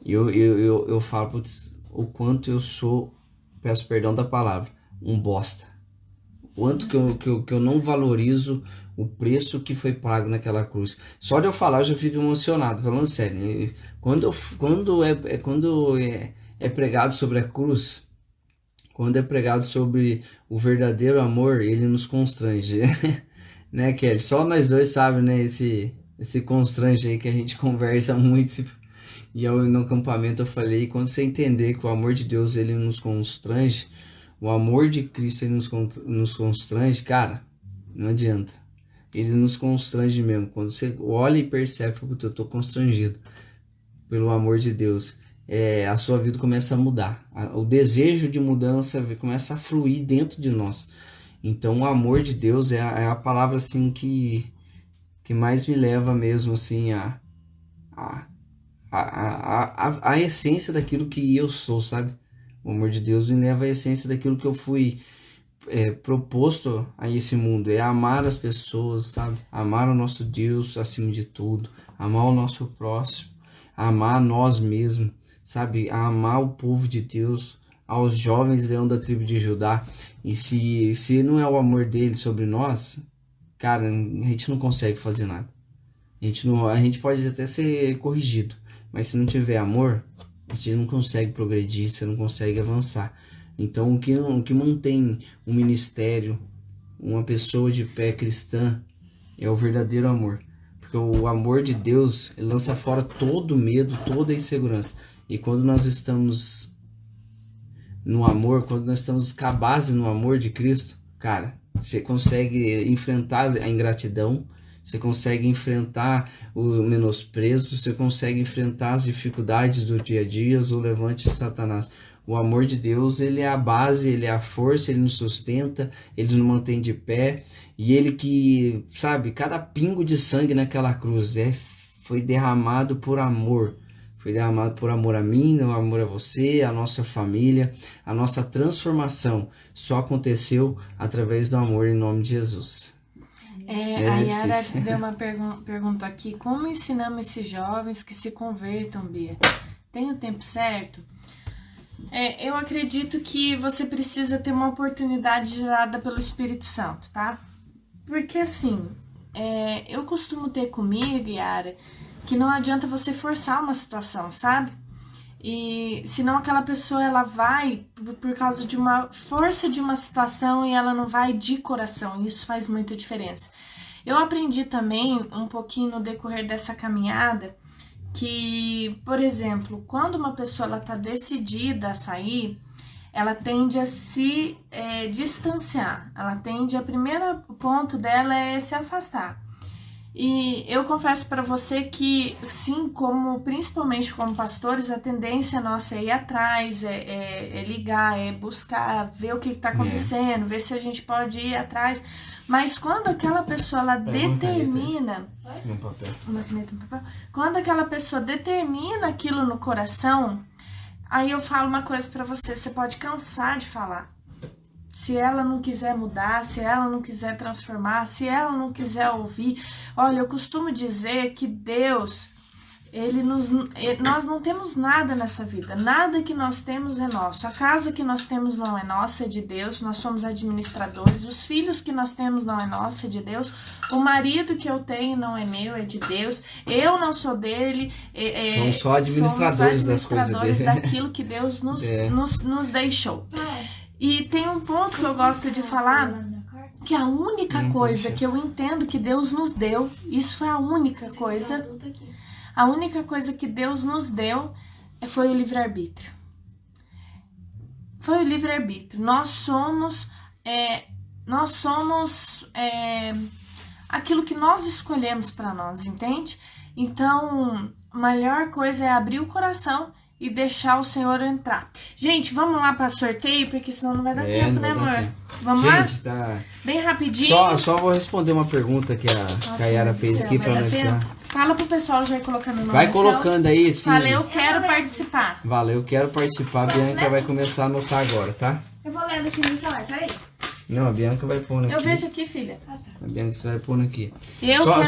eu falo, putz, o quanto eu sou, peço perdão da palavra, um bosta. O quanto que eu não valorizo o preço que foi pago naquela cruz. Só de eu falar eu já fico emocionado, falando sério. Quando é pregado sobre a cruz, quando é pregado sobre o verdadeiro amor, ele nos constrange. Né, Kelly? Só nós dois sabemos, né, esse constrange aí que a gente conversa muito. E no acampamento eu falei, quando você entender que o amor de Deus ele nos constrange, o amor de Cristo ele nos constrange, cara, não adianta. Ele nos constrange mesmo. Quando você olha e percebe, puta, eu tô constrangido pelo amor de Deus, a sua vida começa a mudar. O desejo de mudança começa a fluir dentro de nós. Então o amor de Deus é a palavra assim que mais me leva mesmo assim a essência daquilo que eu sou, sabe? O amor de Deus me leva à essência daquilo que eu fui proposto a esse mundo. É amar as pessoas, sabe? Amar o nosso Deus acima de tudo. Amar o nosso próximo. Amar nós mesmos. sabe, a amar o povo de Deus, aos jovens leão da tribo de Judá. E se não é o amor dele sobre nós, cara, a gente não consegue fazer nada. A gente pode até ser corrigido, mas se não tiver amor, a gente não consegue progredir, você não consegue avançar. Então, o que mantém um ministério, uma pessoa de fé cristã, é o verdadeiro amor. Porque o amor de Deus, ele lança fora todo medo, toda insegurança. E quando nós estamos no amor, quando nós estamos com a base no amor de Cristo, cara, você consegue enfrentar a ingratidão, você consegue enfrentar o menosprezo, você consegue enfrentar as dificuldades do dia a dia, o levante de Satanás. O amor de Deus, ele é a base, ele é a força, ele nos sustenta, ele nos mantém de pé. E ele que, sabe, cada pingo de sangue naquela cruz foi derramado por amor. Foi derramado por amor a mim, amor a você, a nossa família. A nossa transformação só aconteceu através do amor em nome de Jesus. A Yara deu uma pergunta aqui. Como ensinamos esses jovens que se convertam, Bia? Tem o tempo certo? Eu acredito que você precisa ter uma oportunidade gerada pelo Espírito Santo, tá? Porque assim, eu costumo ter comigo, Yara, que não adianta você forçar uma situação, sabe? E senão aquela pessoa, ela vai por causa de uma força de uma situação e ela não vai de coração. Isso faz muita diferença. Eu aprendi também um pouquinho no decorrer dessa caminhada que, por exemplo, quando uma pessoa ela tá decidida a sair, ela tende a se distanciar. Ela tende, o primeiro ponto dela é se afastar. E eu confesso para você que, sim, principalmente como pastores, a tendência nossa é ir atrás, é ligar, é buscar, ver o que está acontecendo, ver se a gente pode ir atrás. Mas quando aquela pessoa ela determina, uma caneta, um papel, quando aquela pessoa determina aquilo no coração, aí eu falo uma coisa para você, você pode cansar de falar. Se ela não quiser mudar, se ela não quiser transformar, se ela não quiser ouvir. Olha, eu costumo dizer que Deus, nós não temos nada nessa vida. Nada que nós temos é nosso. A casa que nós temos não é nossa, é de Deus. Nós somos administradores. Os filhos que nós temos não é nosso, é de Deus. O marido que eu tenho não é meu, é de Deus. Eu não sou dele. Somos só administradores das coisas dele. Daquilo que Deus nos deixou. E tem um ponto que eu gosto de falar, que a única coisa que eu entendo que Deus nos deu, isso foi a única coisa, a única coisa que Deus nos deu foi o livre-arbítrio. Foi o livre-arbítrio. Nós somos aquilo que nós escolhemos para nós, entende? Então, a melhor coisa é abrir o coração e deixar o Senhor entrar. Gente, vamos lá para sorteio, porque senão não vai dar tempo, né, amor? Vamos lá? Gente, tá... Bem rapidinho. Só vou responder uma pergunta que a Yara fez aqui para nós. Fala pro pessoal já ir colocando o nome. Vai colocando aí, sim. Valeu, quero participar. Valeu, quero participar. A Bianca vai começar a anotar agora, tá? Eu vou lendo aqui no celular, peraí. Não, a Bianca vai pôr aqui. Eu vejo aqui, filha. Ah, tá. A Bianca você vai pôr aqui.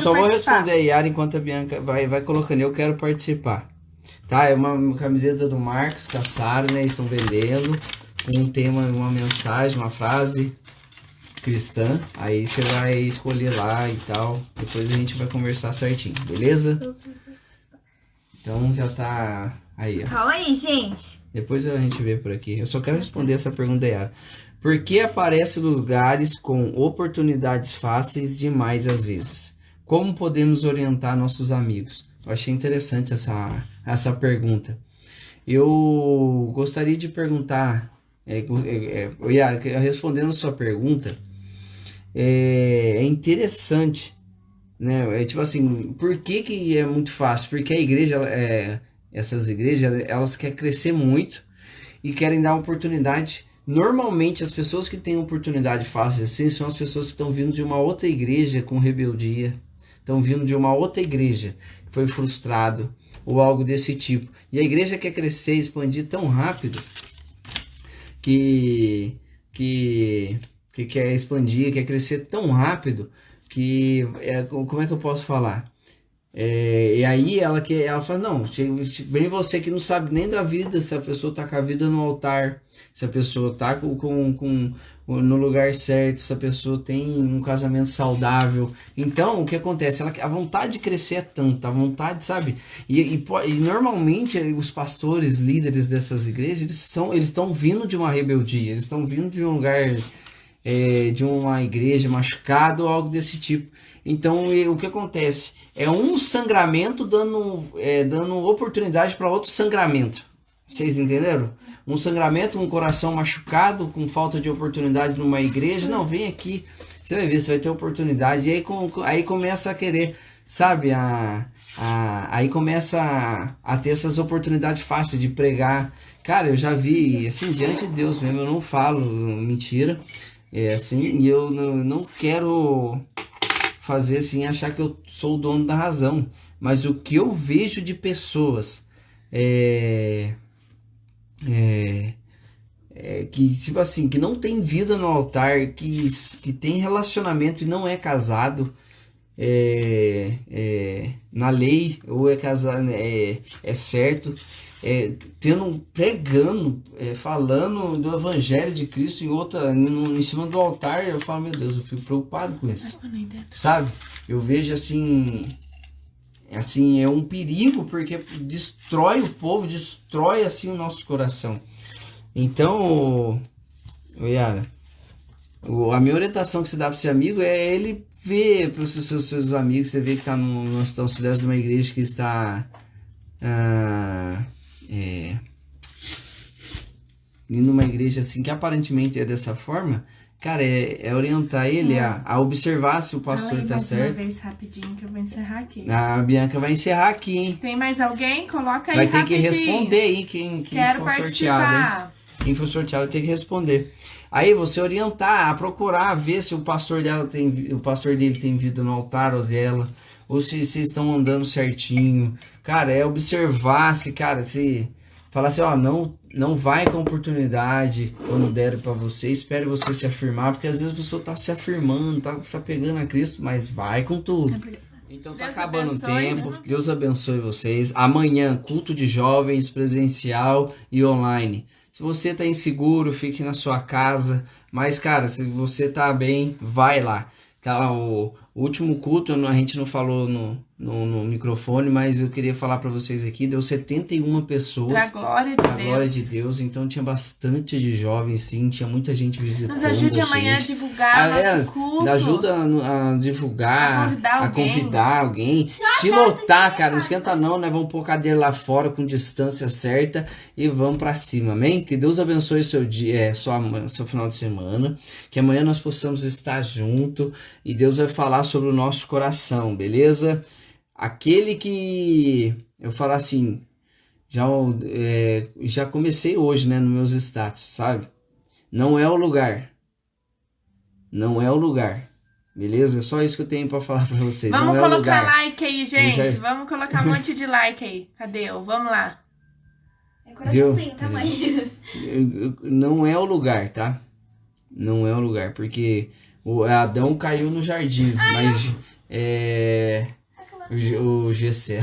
Só vou responder a Yara enquanto a Bianca vai colocando. Eu quero participar. Tá, é uma camiseta do Marcos, com a Sara, né? Estão vendendo. Com um tema, uma mensagem, uma frase cristã. Aí você vai escolher lá e tal. Depois a gente vai conversar certinho, beleza? Então já tá aí, ó. Calma aí, gente. Depois a gente vê por aqui. Eu só quero responder essa pergunta da Yara. Por que aparece lugares com oportunidades fáceis demais às vezes? Como podemos orientar nossos amigos? Eu achei interessante essa pergunta. Eu gostaria de perguntar, Yara, respondendo a sua pergunta, é interessante, né? Tipo assim, por que é muito fácil? Porque a igreja, essas igrejas, elas querem crescer muito e querem dar oportunidade. Normalmente, as pessoas que têm oportunidade fácil assim são as pessoas que estão vindo de uma outra igreja com rebeldia, estão vindo de uma outra igreja que foi frustrado ou algo desse tipo. E a igreja quer crescer, expandir tão rápido que quer expandir, quer crescer tão rápido que, como é que eu posso falar? E aí ela fala, não, vem você que não sabe nem da vida, se a pessoa tá com a vida no altar, se a pessoa tá no lugar certo, se a pessoa tem um casamento saudável. Então, o que acontece? A vontade de crescer é tanta, a vontade, sabe? E normalmente os pastores, líderes dessas igrejas, eles estão vindo de uma rebeldia, eles estão vindo de um lugar, de uma igreja machucada ou algo desse tipo. Então, o que acontece? É um sangramento dando oportunidade para outro sangramento. Vocês entenderam? Um sangramento, um coração machucado, com falta de oportunidade numa igreja. Não, vem aqui, você vai ver, você vai ter oportunidade. E aí começa a querer, sabe? Aí começa a ter essas oportunidades fáceis de pregar. Cara, eu já vi, assim, diante de Deus mesmo, eu não falo mentira. Assim, e eu não quero fazer assim, achar que eu sou o dono da razão, mas o que eu vejo de pessoas que, tipo assim, que não tem vida no altar, que tem relacionamento e não é casado, na lei, ou é casado, é certo, pregando, falando do evangelho de Cristo em cima do altar. Eu falo, meu Deus, eu fico preocupado com isso, sabe? Eu vejo assim, é um perigo, porque destrói o povo, destrói assim o nosso coração. Então, Yara, a minha orientação que você dá para esse amigo é ele ver para os seus amigos, você vê que está numa situação dessa de uma igreja que está indo numa igreja assim que aparentemente é dessa forma. Cara, é orientar ele a observar se o pastor tá certo. Uma vez rapidinho que eu vou encerrar aqui. A Bianca vai encerrar aqui, hein? Tem mais alguém? Coloca aí vai ter rapidinho. Que responder aí quem Quero for sorteado, hein? Quem for sorteado tem que responder. Aí você orientar, a procurar, ver se o pastor dele tem vida no altar ou dela, ou se vocês estão andando certinho. Cara, observar se falar assim, ó, não vai com oportunidade quando deram para você, espere você se afirmar, porque às vezes a pessoa tá se afirmando, tá pegando a Cristo, mas vai com tudo. Então tá acabando o tempo. Deus abençoe vocês. Amanhã, culto de jovens, presencial e online. Se você tá inseguro, fique na sua casa. Mas, cara, se você tá bem, vai lá. Tá, o último culto, a gente não falou no microfone, mas eu queria falar para vocês aqui, deu 71 pessoas. Pra glória de Deus. Então tinha bastante de jovens, sim, tinha muita gente visitando. Nos ajude amanhã a divulgar nosso culto. Ajuda a divulgar, a convidar alguém. Se lotar, cara, não esquenta não, né? Vamos pôr cadeira lá fora com distância certa e vamos para cima, amém? Que Deus abençoe seu dia, seu final de semana, que amanhã nós possamos estar junto e Deus vai falar sobre o nosso coração, beleza? Aquele que eu falo assim, já comecei hoje, né, nos meus status, sabe? Não é o lugar, beleza? É só isso que eu tenho pra falar pra vocês. Vamos não colocar like aí, gente. Vamos colocar um monte de like aí. Cadê? Vamos lá. É coraçãozinho, tamanho. Não é o lugar, tá? Não é o lugar, porque o Adão caiu no jardim, mas o GC.